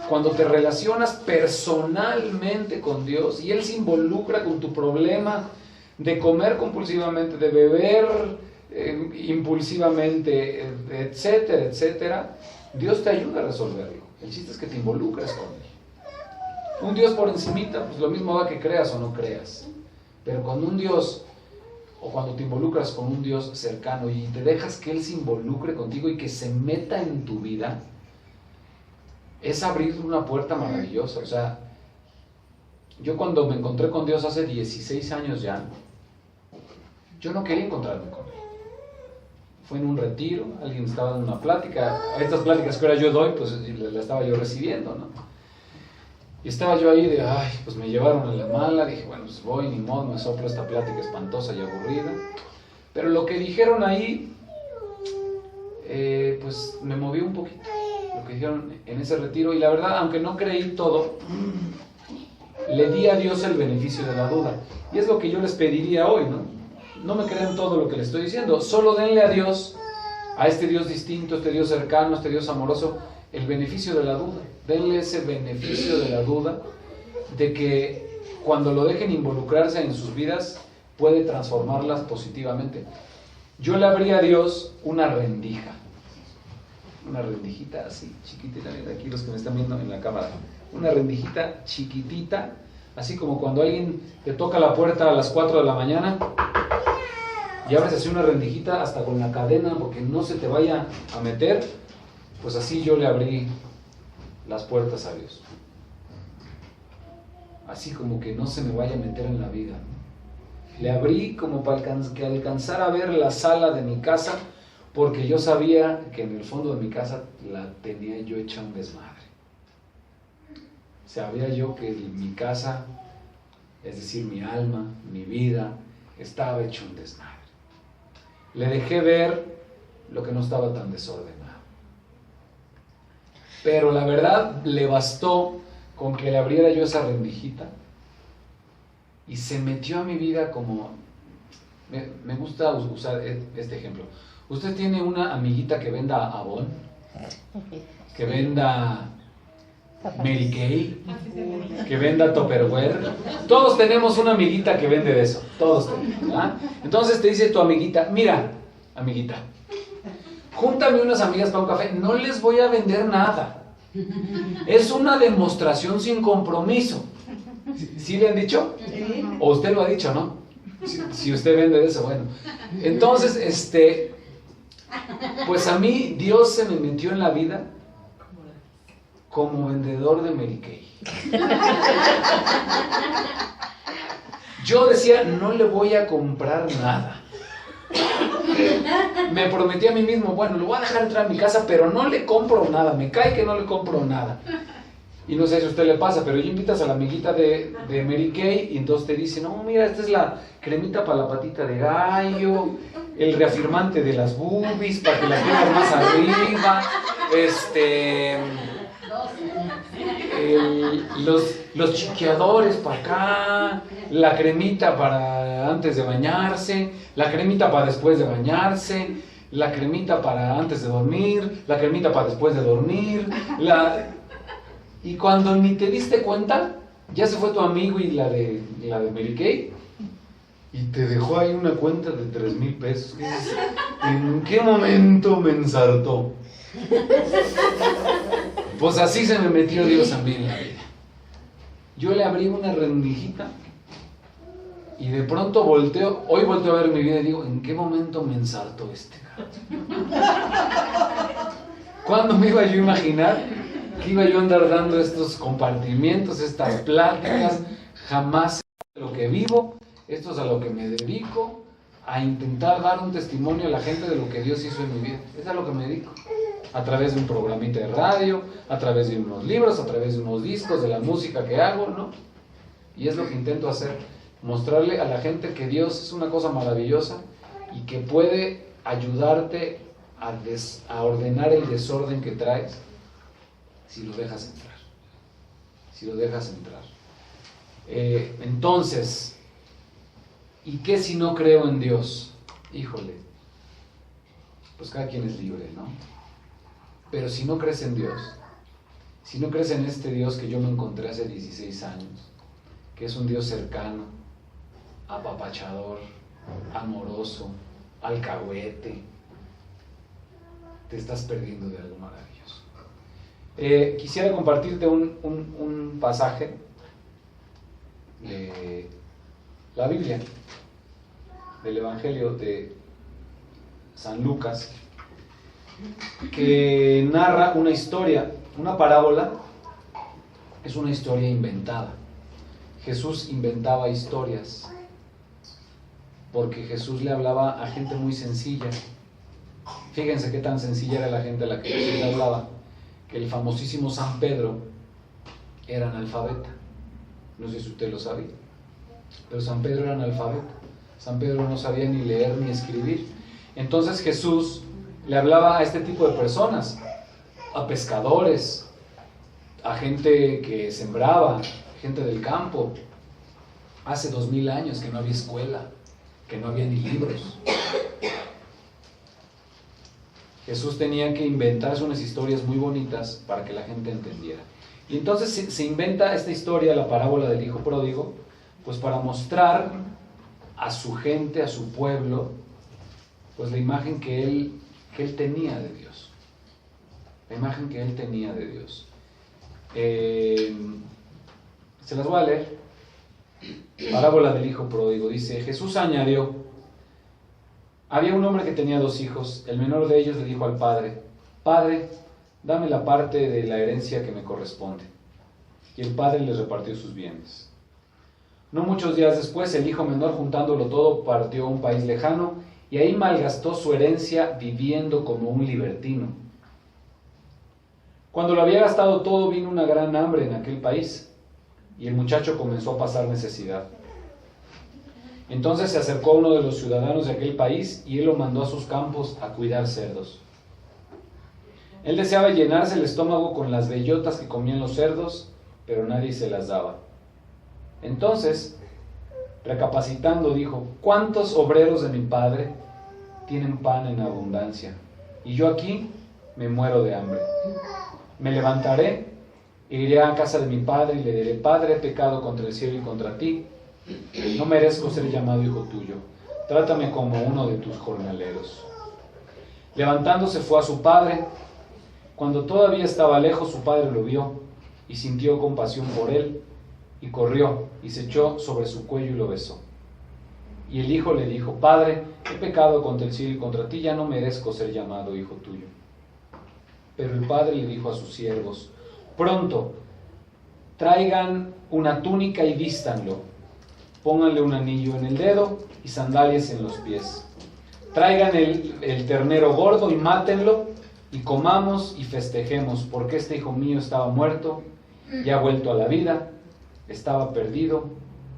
Cuando te relacionas personalmente con Dios y Él se involucra con tu problema de comer compulsivamente, de beber impulsivamente, etcétera, etcétera, Dios te ayuda a resolverlo. El chiste es que te involucres con Él. Un Dios por encimita, pues lo mismo da que creas o no creas. Pero con un Dios, o cuando te involucras con un Dios cercano y te dejas que Él se involucre contigo y que se meta en tu vida, es abrir una puerta maravillosa. O sea, yo cuando me encontré con Dios hace 16 años ya, yo no quería encontrarme con Él. Fue en un retiro, alguien estaba dando una plática, a estas pláticas que ahora yo doy, pues la estaba yo recibiendo, ¿no? Y estaba yo ahí de, ay, pues me llevaron a la mala, dije, bueno, pues voy, ni modo, me soplo esta plática espantosa y aburrida. Pero lo que dijeron ahí, pues me movió un poquito, lo que dijeron en ese retiro, y la verdad, aunque no creí todo, le di a Dios el beneficio de la duda. Y es lo que yo les pediría hoy, ¿no? No me crean todo lo que les estoy diciendo, solo denle a Dios, a este Dios distinto, este Dios cercano, este Dios amoroso, el beneficio de la duda. Denle ese beneficio de la duda, de que cuando lo dejen involucrarse en sus vidas, puede transformarlas positivamente. Yo le abrí a Dios una rendijita así, chiquitita, aquí los que me están viendo en la cámara, una rendijita chiquitita, así como cuando alguien te toca la puerta a las 4 de la mañana, y abres así una rendijita hasta con la cadena porque no se te vaya a meter, pues así yo le abrí las puertas a Dios. Así como que no se me vaya a meter en la vida, ¿no? Le abrí como para que alcanzara a ver la sala de mi casa, porque yo sabía que en el fondo de mi casa la tenía yo hecha un desmadre. Sabía yo que mi casa, es decir, mi alma, mi vida, estaba hecho un desmadre. Le dejé ver lo que no estaba tan desordenado. Pero la verdad le bastó con que le abriera yo esa rendijita y se metió a mi vida como... Me gusta usar este ejemplo. Usted tiene una amiguita que venda Avon, que venda Mary Kay, que venda Tupperware. Todos tenemos una amiguita que vende de eso, todos tenemos, ¿verdad? Entonces te dice tu amiguita, mira, amiguita, júntame unas amigas para un café, no les voy a vender nada, es una demostración sin compromiso. ¿Sí le han dicho? O usted lo ha dicho, ¿no? Si usted vende de eso, bueno. Entonces, pues a mí Dios se me metió en la vida como vendedor de Mary Kay. Yo decía, no le voy a comprar nada. Me prometí a mí mismo, bueno, lo voy a dejar entrar a mi casa, pero no le compro nada, me cae que no le compro nada. Y no sé si a usted le pasa, pero ya invitas a la amiguita de Mary Kay y entonces te dice, no, mira, esta es la cremita para la patita de gallo, el reafirmante de las boobies para que las tengas más arriba, los chiqueadores para acá, la cremita para antes de bañarse, la cremita para después de bañarse, la cremita para antes de dormir, la cremita para después de dormir, y cuando ni te diste cuenta, ya se fue tu amigo y la de Mary Kay, y te dejó ahí una cuenta de 3,000 pesos. ¿En qué momento me ensartó? Pues así se me metió Dios a mí en la vida. Yo le abrí una rendijita y de pronto hoy volteo a ver mi vida y digo, ¿en qué momento me ensartó este cabrón? ¿Cuándo me iba yo a imaginar que iba yo a andar dando estos compartimientos, estas pláticas? Jamás. Lo que vivo, esto es a lo que me dedico, a intentar dar un testimonio a la gente de lo que Dios hizo en mi vida. Es a lo que me dedico. A través de un programita de radio, a través de unos libros, a través de unos discos, de la música que hago, ¿no? Y es lo que intento hacer, mostrarle a la gente que Dios es una cosa maravillosa y que puede ayudarte a ordenar el desorden que traes si lo dejas entrar. Si lo dejas entrar. Entonces, ¿y qué si no creo en Dios? Híjole, pues cada quien es libre, ¿no? Pero si no crees en Dios, si no crees en este Dios que yo me encontré hace 16 años, que es un Dios cercano, apapachador, amoroso, alcahuete, te estás perdiendo de algo maravilloso. Quisiera compartirte un pasaje de la Biblia, del Evangelio de San Lucas, que narra una historia, una parábola. Es una historia inventada. Jesús inventaba historias porque Jesús le hablaba a gente muy sencilla. Fíjense qué tan sencilla era la gente a la que Jesús le hablaba, que el famosísimo San Pedro era analfabeta. No sé si usted lo sabía, pero San Pedro era analfabeta. San Pedro no sabía ni leer ni escribir. Entonces Jesús le hablaba a este tipo de personas, a pescadores, a gente que sembraba, gente del campo. Hace 2000 años que no había escuela, que no había ni libros. Jesús tenía que inventarse unas historias muy bonitas para que la gente entendiera. Y entonces se inventa esta historia, la parábola del hijo pródigo, pues para mostrar a su gente, a su pueblo, pues la imagen que él tenía de Dios. La imagen que él tenía de Dios. Se las voy a leer. Parábola del hijo pródigo. Dice: Jesús añadió: había un hombre que tenía 2 hijos. El menor de ellos le dijo al padre: Padre, dame la parte de la herencia que me corresponde. Y el padre les repartió sus bienes. No muchos días después, el hijo menor, juntándolo todo, partió a un país lejano y ahí malgastó su herencia viviendo como un libertino. Cuando lo había gastado todo, vino una gran hambre en aquel país y el muchacho comenzó a pasar necesidad. Entonces se acercó a uno de los ciudadanos de aquel país y él lo mandó a sus campos a cuidar cerdos. Él deseaba llenarse el estómago con las bellotas que comían los cerdos, pero nadie se las daba. Entonces, recapacitando, dijo: ¿cuántos obreros de mi padre tienen pan en abundancia? Y yo aquí me muero de hambre. Me levantaré e iré a casa de mi padre y le diré: Padre, he pecado contra el cielo y contra ti. No merezco ser llamado hijo tuyo. Trátame como uno de tus jornaleros. Levantándose fue a su padre. Cuando todavía estaba lejos, su padre lo vio y sintió compasión por él, y corrió y se echó sobre su cuello y lo besó. Y el hijo le dijo: Padre, he pecado contra el cielo y contra ti, ya no merezco ser llamado hijo tuyo. Pero el padre le dijo a sus siervos: pronto, traigan una túnica y vístanlo. Pónganle un anillo en el dedo y sandalias en los pies. Traigan el ternero gordo y mátenlo, y comamos y festejemos, porque este hijo mío estaba muerto y ha vuelto a la vida, estaba perdido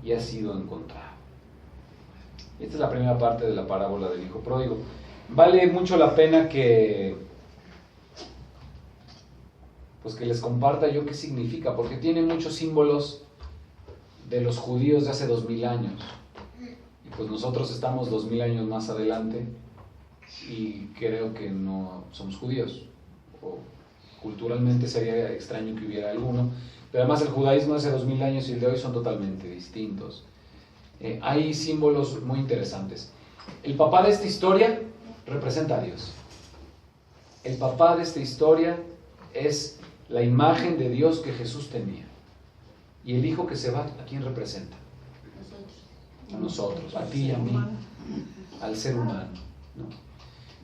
y ha sido encontrado. Esta es la primera parte de la parábola del hijo pródigo. Vale mucho la pena que les comparta yo qué significa, porque tiene muchos símbolos de los judíos de hace 2000 años. Y pues nosotros estamos 2000 años más adelante y creo que no somos judíos. O culturalmente sería extraño que hubiera alguno. Pero además el judaísmo de hace 2000 años y el de hoy son totalmente distintos. Hay símbolos muy interesantes. El papá de esta historia representa a Dios. El papá de esta historia es la imagen de Dios que Jesús tenía. Y el hijo que se va, ¿a quién representa? A nosotros, a ti y a mí, al ser humano, ¿no?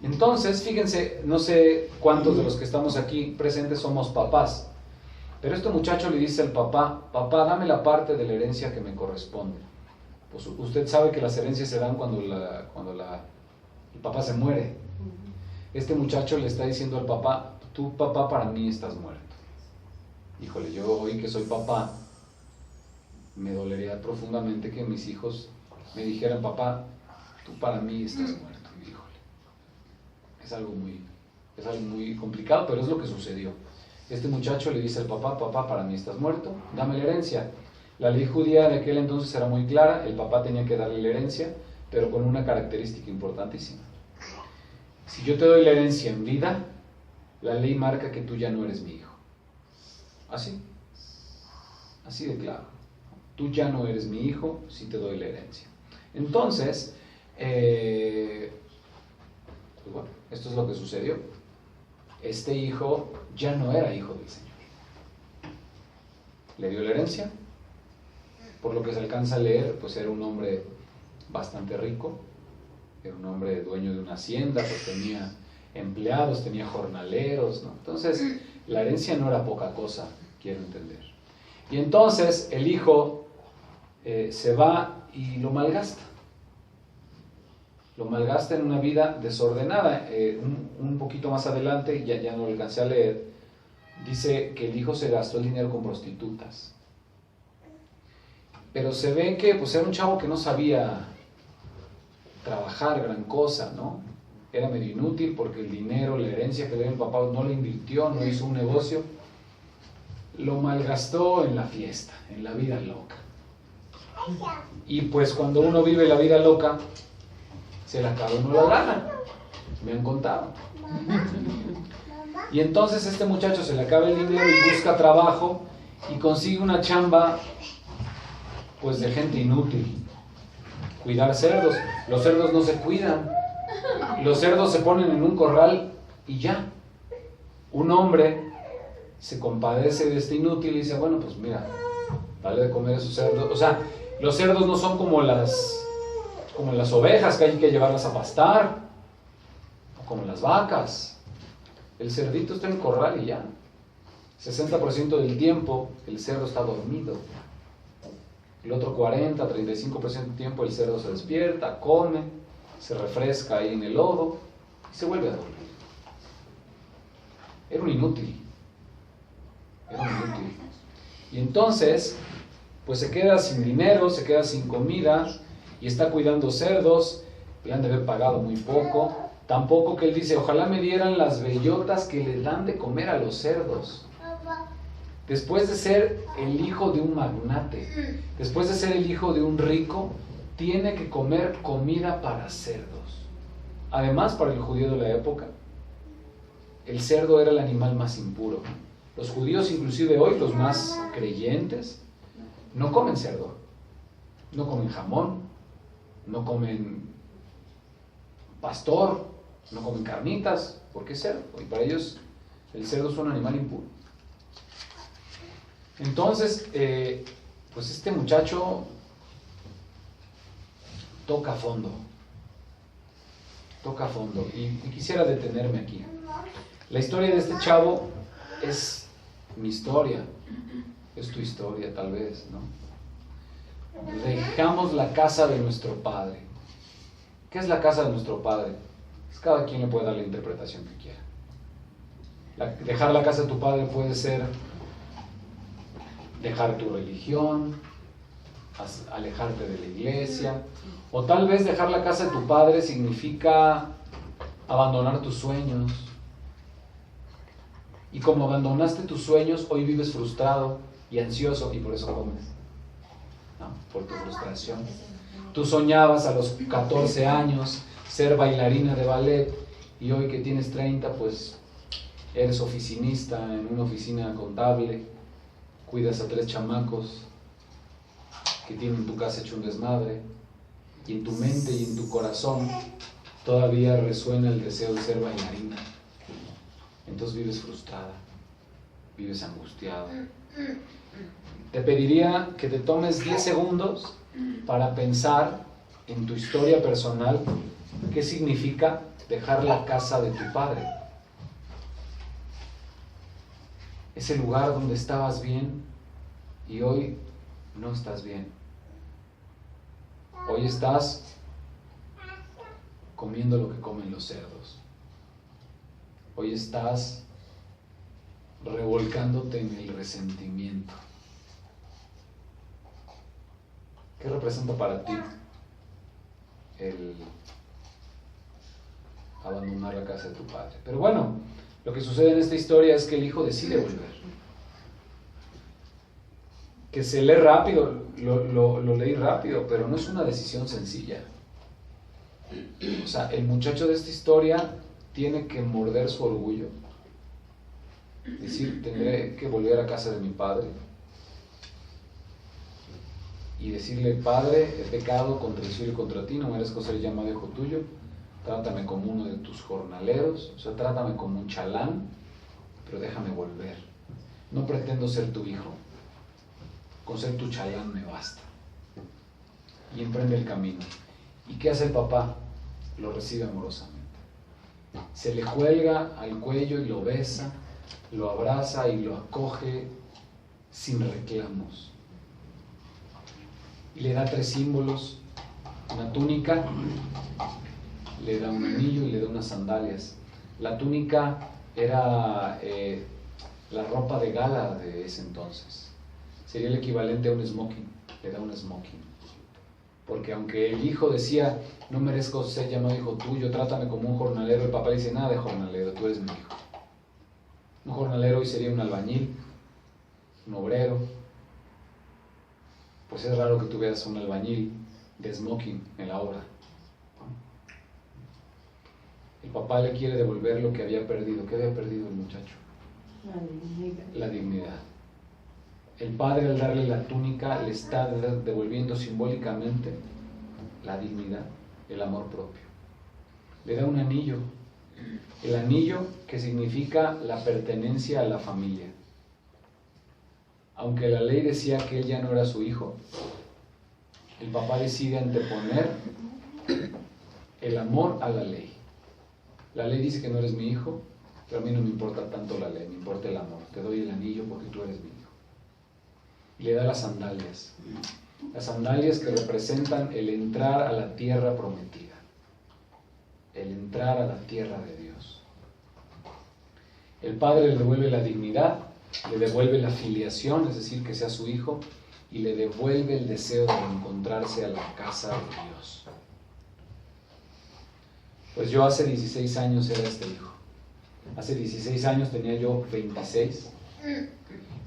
Entonces, fíjense, no sé cuántos de los que estamos aquí presentes somos papás, pero este muchacho le dice al papá: papá, dame la parte de la herencia que me corresponde. Pues usted sabe que las herencias se dan cuando el papá se muere. Este muchacho le está diciendo al papá: tú, papá, para mí estás muerto. Híjole, yo hoy que soy papá, me dolería profundamente que mis hijos me dijeran: papá, tú para mí estás muerto. Híjole, es algo muy complicado, pero es lo que sucedió. Este muchacho le dice al papá: papá, para mí estás muerto, dame la herencia. La ley judía de aquel entonces era muy clara: el papá tenía que darle la herencia, pero con una característica importantísima. Si yo te doy la herencia en vida, la ley marca que tú ya no eres mi hijo. Así de claro. Tú ya no eres mi hijo si te doy la herencia. Entonces, Pues bueno, esto es lo que sucedió. Este hijo ya no era hijo del Señor. Le dio la herencia, por lo que se alcanza a leer, pues era un hombre bastante rico, era un hombre dueño de una hacienda, pues tenía empleados, tenía jornaleros, ¿no? Entonces, la herencia no era poca cosa, quiero entender. Y entonces el hijo se va y lo malgasta. Lo malgasta en una vida desordenada. Un poquito más adelante, ya no lo alcancé a leer, dice que el hijo se gastó el dinero con prostitutas. Pero se ve que pues, era un chavo que no sabía trabajar gran cosa, ¿no? Era medio inútil porque el dinero, la herencia que le dio el papá no le invirtió, no hizo un negocio. Lo malgastó en la fiesta, en la vida loca. Y pues cuando uno vive la vida loca, se le acaba uno la lana. Me han contado. Y entonces este muchacho se le acaba el dinero y busca trabajo y consigue una chamba pues de gente inútil. Cuidar cerdos. Los cerdos no se cuidan. Los cerdos se ponen en un corral y ya. Un hombre se compadece de este inútil y dice, bueno, pues mira, dale de comer a esos cerdos. O sea, los cerdos no son como las ovejas que hay que llevarlas a pastar, o como las vacas. El cerdito está en el corral y ya. 60% del tiempo el cerdo está dormido. El otro 35% del tiempo el cerdo se despierta, come, se refresca ahí en el lodo y se vuelve a dormir. Era un inútil. Y entonces, pues se queda sin dinero, se queda sin comida y está cuidando cerdos. Le han de haber pagado muy poco. Tampoco que él dice, ojalá me dieran las bellotas que le dan de comer a los cerdos. Después de ser el hijo de un magnate, después de ser el hijo de un rico, tiene que comer comida para cerdos. Además, para el judío de la época, el cerdo era el animal más impuro. Los judíos, inclusive hoy, los más creyentes, no comen cerdo, no comen jamón, no comen pastor, no comen carnitas, porque es cerdo. Y para ellos el cerdo es un animal impuro. Entonces, pues este muchacho toca fondo. Y quisiera detenerme aquí. La historia de este chavo es mi historia, es tu historia tal vez, ¿no? Dejamos la casa de nuestro padre. ¿Qué es la casa de nuestro padre? Pues cada quien le puede dar la interpretación que quiera. Dejar la casa de tu padre puede ser dejar tu religión, alejarte de la iglesia, o tal vez dejar la casa de tu padre significa abandonar tus sueños. Y como abandonaste tus sueños, hoy vives frustrado y ansioso y por eso comes, ¿no? Por tu frustración. Tú soñabas a los 14 años ser bailarina de ballet y hoy que tienes 30, pues eres oficinista en una oficina contable, cuidas a 3 chamacos que tienen tu casa hecho un desmadre y en tu mente y en tu corazón todavía resuena el deseo de ser bailarina. Entonces vives frustrada, vives angustiada. Te pediría que te tomes 10 segundos para pensar en tu historia personal, qué significa dejar la casa de tu padre. Ese lugar donde estabas bien y hoy no estás bien. Hoy estás comiendo lo que comen los cerdos. Hoy estás revolcándote en el resentimiento. ¿Qué representa para ti el abandonar la casa de tu padre? Pero bueno, lo que sucede en esta historia es que el hijo decide volver. Que se lee rápido, lo leí rápido, pero no es una decisión sencilla. O sea, el muchacho de esta historia tiene que morder su orgullo, decir, tendré que volver a casa de mi padre y decirle, Padre, he pecado contra el cielo y contra ti, no merezco ser llamado hijo tuyo, trátame como uno de tus jornaleros, o sea, trátame como un chalán, pero déjame volver. No pretendo ser tu hijo, con ser tu chalán me basta. Y emprende el camino. ¿Y qué hace el papá? Lo recibe amorosamente. Se le cuelga al cuello y lo besa, lo abraza y lo acoge sin reclamos. Y le da 3 símbolos: una túnica, le da un anillo y le da unas sandalias. La túnica era la ropa de gala de ese entonces. Sería el equivalente a un smoking. Le da un smoking. Porque aunque el hijo decía, no merezco ser llamado hijo tuyo, trátame como un jornalero, el papá le dice, nada de jornalero, tú eres mi hijo. Un jornalero hoy sería un albañil, un obrero. Pues es raro que tú veas un albañil de smoking en la obra. El papá le quiere devolver lo que había perdido. ¿Qué había perdido el muchacho? La dignidad. El padre, al darle la túnica, le está devolviendo simbólicamente la dignidad, el amor propio. Le da un anillo. El anillo que significa la pertenencia a la familia. Aunque la ley decía que él ya no era su hijo, el papá decide anteponer el amor a la ley. La ley dice que no eres mi hijo, pero a mí no me importa tanto la ley, me importa el amor. Te doy el anillo porque tú eres mi hijo. Y le da las sandalias que representan el entrar a la tierra prometida, el entrar a la tierra de Dios. El padre le devuelve la dignidad, le devuelve la filiación, es decir, que sea su hijo, y le devuelve el deseo de encontrarse a la casa de Dios. Pues yo hace 16 años era este hijo. Hace 16 años tenía yo 26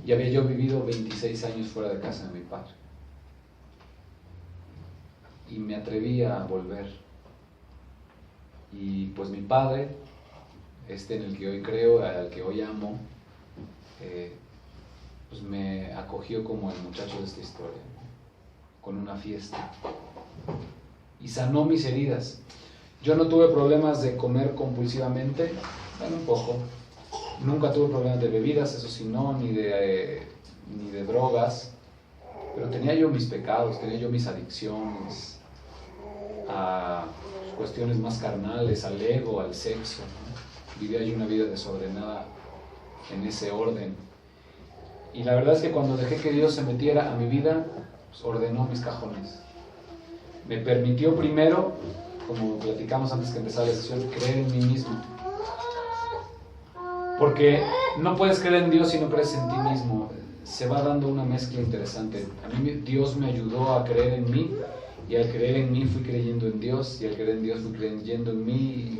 y había yo vivido 26 años fuera de casa de mi padre. Y me atreví a volver. Y pues mi padre, en el que hoy creo, al que hoy amo, pues me acogió como el muchacho de esta historia, con una fiesta. Y sanó mis heridas. Yo no tuve problemas de comer compulsivamente, bueno, un poco. Nunca tuve problemas de bebidas, eso sí no, ni de drogas. Pero tenía yo mis pecados, tenía yo mis adicciones a cuestiones más carnales, al ego, al sexo, ¿no? Vivía yo una vida desordenada en ese orden. Y la verdad es que cuando dejé que Dios se metiera a mi vida, pues ordenó mis cajones. Me permitió primero, como platicamos antes que empezara la sesión, creer en mí mismo. Porque no puedes creer en Dios si no crees en ti mismo. Se va dando una mezcla interesante. A mí Dios me ayudó a creer en mí, y al creer en mí fui creyendo en Dios, y al creer en Dios fui creyendo en mí.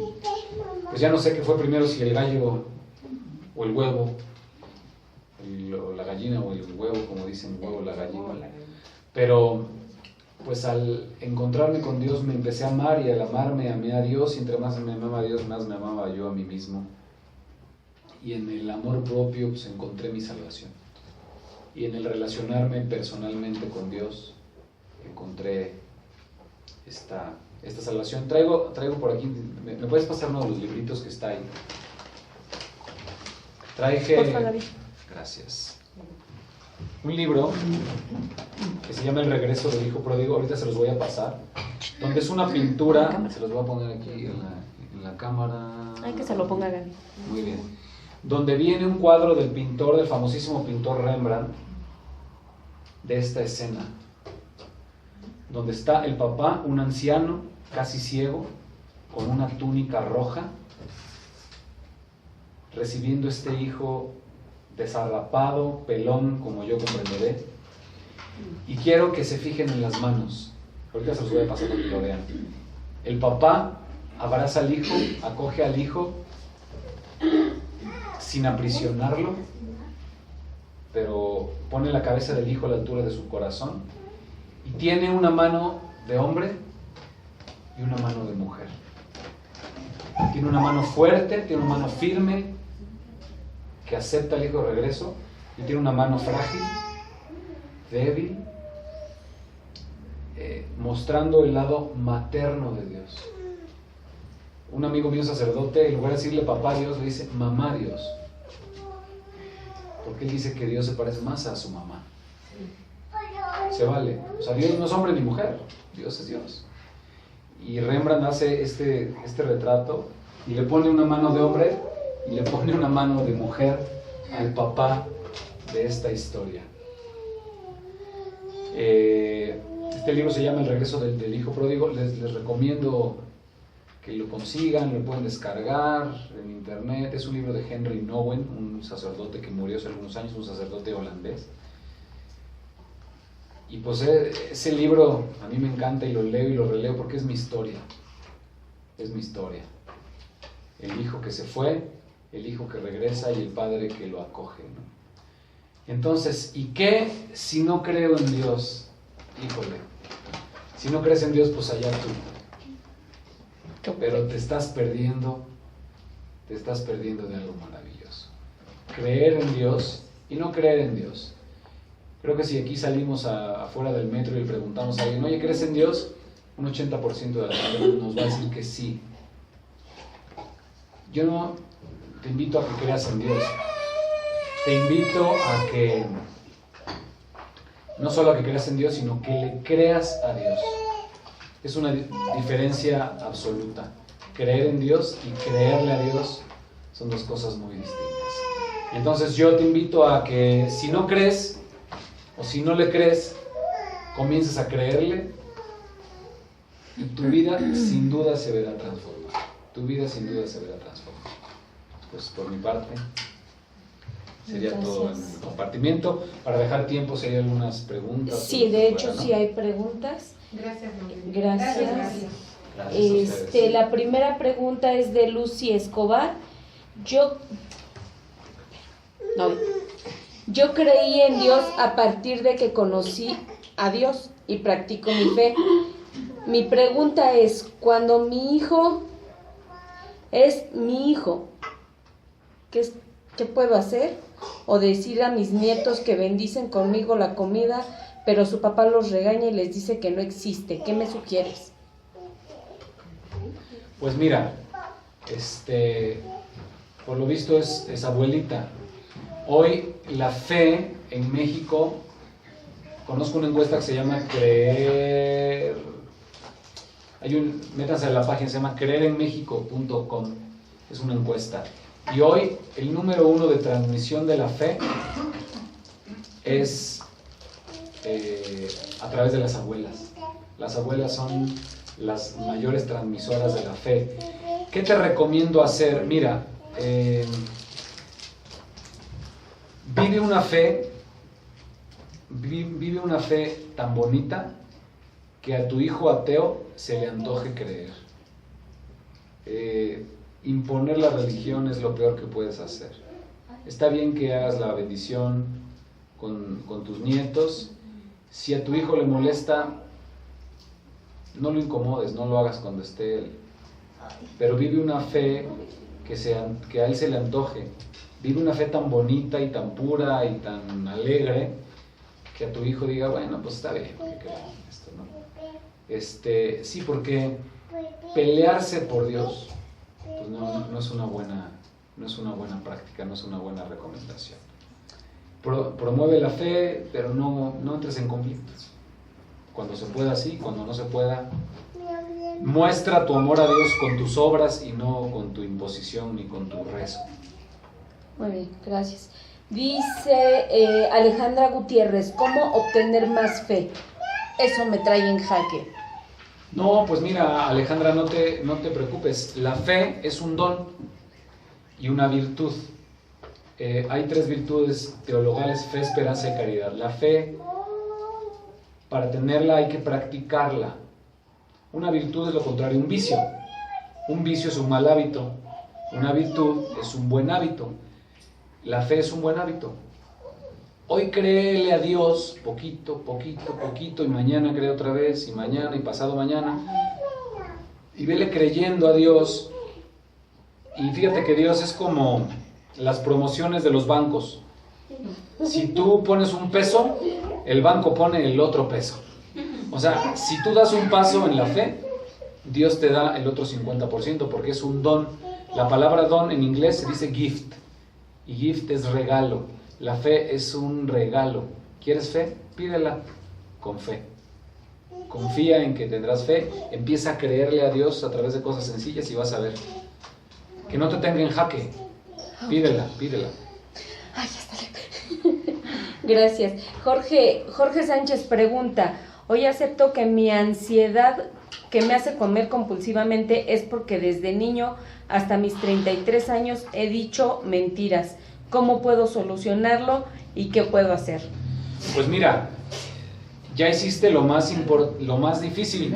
Pues ya no sé qué fue primero, si el gallo o el huevo, o la gallina o el huevo, como dicen, huevo o la gallina. Pero pues al encontrarme con Dios me empecé a amar, y al amarme amé a Dios, y entre más me amaba a Dios, más me amaba yo a mí mismo. Y en el amor propio pues encontré mi salvación. Y en el relacionarme personalmente con Dios encontré esta salvación. Traigo por aquí, ¿me puedes pasar uno de los libritos que está ahí? Gracias. Un libro que se llama El regreso del hijo pródigo, ahorita se los voy a pasar, donde es una pintura, se los voy a poner aquí en la cámara. Ay, que se lo ponga Gaby. Muy bien. Donde viene un cuadro del pintor, del famosísimo pintor Rembrandt, de esta escena, donde está el papá, un anciano, casi ciego, con una túnica roja, recibiendo este hijo desarrapado, pelón, como yo comprenderé. Y quiero que se fijen en las manos. Ahorita se los voy a pasar para que lo vean. El papá abraza al hijo, acoge al hijo, sin aprisionarlo, pero pone la cabeza del hijo a la altura de su corazón, y tiene una mano de hombre y una mano de mujer. Tiene una mano fuerte, tiene una mano firme, que acepta al hijo de regreso, y tiene una mano frágil, débil, mostrando el lado materno de Dios. Un amigo mío sacerdote, en lugar de decirle papá Dios, le dice mamá Dios. Porque él dice que Dios se parece más a su mamá. Se vale. O sea, Dios no es hombre ni mujer, Dios es Dios. Y Rembrandt hace este retrato y le pone una mano de hombre y le pone una mano de mujer al papá de esta historia. Este libro se llama El regreso del hijo pródigo. Les recomiendo que lo consigan, lo pueden descargar en internet. Es un libro de Henry Nouwen, un sacerdote que murió hace algunos años, un sacerdote holandés. Y pues ese libro a mí me encanta y lo leo y lo releo porque es mi historia. Es mi historia. El hijo que se fue, el hijo que regresa y el padre que lo acoge, ¿no? Entonces, ¿y qué si no creo en Dios? Híjole, si no crees en Dios, pues allá tú. Pero te estás perdiendo de algo maravilloso. Creer en Dios y no creer en Dios. Creo que si aquí salimos afuera del metro y le preguntamos a alguien, oye, ¿crees en Dios? Un 80% de la gente nos va a decir que sí. Yo no te invito a que creas en Dios. Te invito a que, no solo a que creas en Dios, sino que le creas a Dios. Es una diferencia absoluta. Creer en Dios y creerle a Dios son dos cosas muy distintas. Entonces yo te invito a que si no crees o si no le crees, comiences a creerle y tu vida sin duda se verá transformada. Tu vida sin duda se verá transformada. Pues por mi parte sería todo en el compartimiento. Para dejar tiempo, si hay algunas preguntas. Sí, de hecho, sí hay preguntas. Gracias, María. Gracias. Gracias. La primera pregunta es de Lucy Escobar. Yo creí en Dios a partir de que conocí a Dios y practico mi fe. Mi pregunta es, cuando mi hijo es mi hijo, ¿qué puedo hacer? O decir a mis nietos que bendicen conmigo la comida, pero su papá los regaña y les dice que no existe. ¿Qué me sugieres? Pues mira, por lo visto es abuelita. Hoy la fe en México, conozco una encuesta que se llama Creer, métanse a la página, se llama creerenmexico.com, es una encuesta. Y hoy el número 1 de transmisión de la fe es a través de las abuelas. Las abuelas son las mayores transmisoras de la fe. ¿Qué te recomiendo hacer? Mira, vive una fe tan bonita que a tu hijo ateo se le antoje creer. Imponer la religión es lo peor que puedes hacer. Está bien que hagas la bendición con tus nietos. Si a tu hijo le molesta, no lo incomodes, no lo hagas cuando esté él. Pero vive una fe que a él se le antoje. Vive una fe tan bonita y tan pura y tan alegre que a tu hijo diga, bueno, pues está bien que crean esto, ¿no? Sí, porque pelearse por Dios pues no es una buena práctica, no es una buena recomendación. Promueve la fe, pero no entres en conflictos. Cuando se pueda, sí, cuando no se pueda, muestra tu amor a Dios con tus obras y no con tu imposición ni con tu rezo. Muy bien, gracias. Dice Alejandra Gutiérrez, ¿cómo obtener más fe? Eso me trae en jaque. No, pues mira, Alejandra, no te preocupes. La fe es un don y una virtud. Hay 3 virtudes teologales: fe, esperanza y caridad. La fe, para tenerla hay que practicarla. Una virtud es lo contrario, un vicio. Un vicio es un mal hábito. Una virtud es un buen hábito. La fe es un buen hábito. Hoy créele a Dios poquito, poquito, poquito, y mañana cree otra vez, y mañana, y pasado mañana. Y vele creyendo a Dios. Y fíjate que Dios es como las promociones de los bancos. Si tú pones un peso, el banco pone el otro peso. O sea, si tú das un paso en la fe, Dios te da el otro 50% porque es un don. La palabra don en inglés se dice gift, y gift es regalo. La fe es un regalo. ¿Quieres fe? Pídela con fe. Confía en que tendrás fe, empieza a creerle a Dios a través de cosas sencillas y vas a ver. Que no te tenga en jaque. Pídela. Ay, ya está. Gracias. Jorge Sánchez pregunta: hoy acepto que mi ansiedad que me hace comer compulsivamente es porque desde niño hasta mis 33 años he dicho mentiras. ¿Cómo puedo solucionarlo y qué puedo hacer? Pues mira, ya hiciste lo más difícil,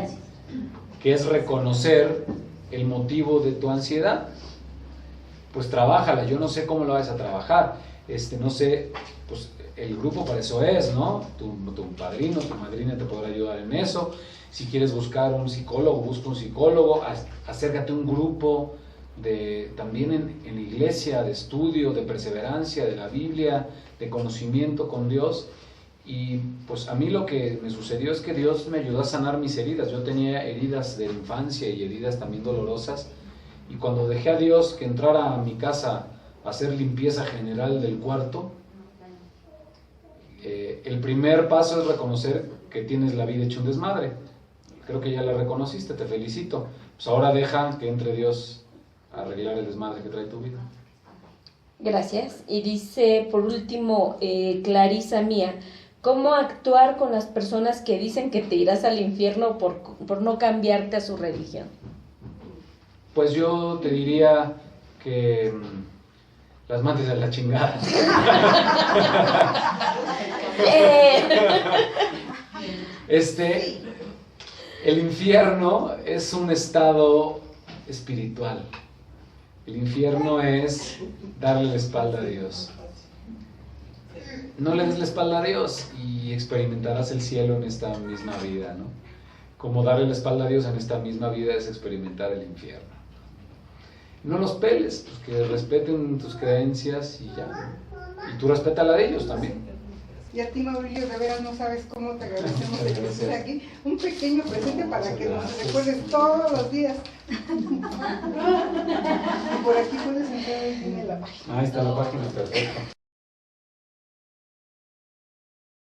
que es reconocer el motivo de tu ansiedad. Pues trabájala. Yo no sé cómo lo vas a trabajar. No sé, pues el grupo para eso es, ¿no? Tu padrino, tu madrina te podrá ayudar en eso. Si quieres buscar un psicólogo, busca un psicólogo. Acércate a un grupo también en la iglesia, de estudio, de perseverancia, de la Biblia, de conocimiento con Dios. Y pues a mí lo que me sucedió es que Dios me ayudó a sanar mis heridas. Yo tenía heridas de la infancia y heridas también dolorosas, y cuando dejé a Dios que entrara a mi casa a hacer limpieza general del cuarto, el primer paso es reconocer que tienes la vida hecha un desmadre. Creo que ya la reconociste, te felicito. Pues ahora deja que entre Dios a arreglar el desmadre que trae tu vida. Gracias. Y dice, por último, Clarisa Mía: ¿cómo actuar con las personas que dicen que te irás al infierno por no cambiarte a su religión? Pues yo te diría que las mandes a la chingada. El infierno es un estado espiritual. El infierno es darle la espalda a Dios. No le des la espalda a Dios y experimentarás el cielo en esta misma vida, ¿no? Como darle la espalda a Dios en esta misma vida es experimentar el infierno. No los peles, pues que respeten tus creencias y ya. Y tú respeta la de ellos también. Y a ti, Mauricio, de veras no sabes cómo te agradecemos de que estés aquí. Un pequeño presente para que nos recuerdes todos los días. Y por aquí puedes entrar en la página. Ahí está la página, perfecto.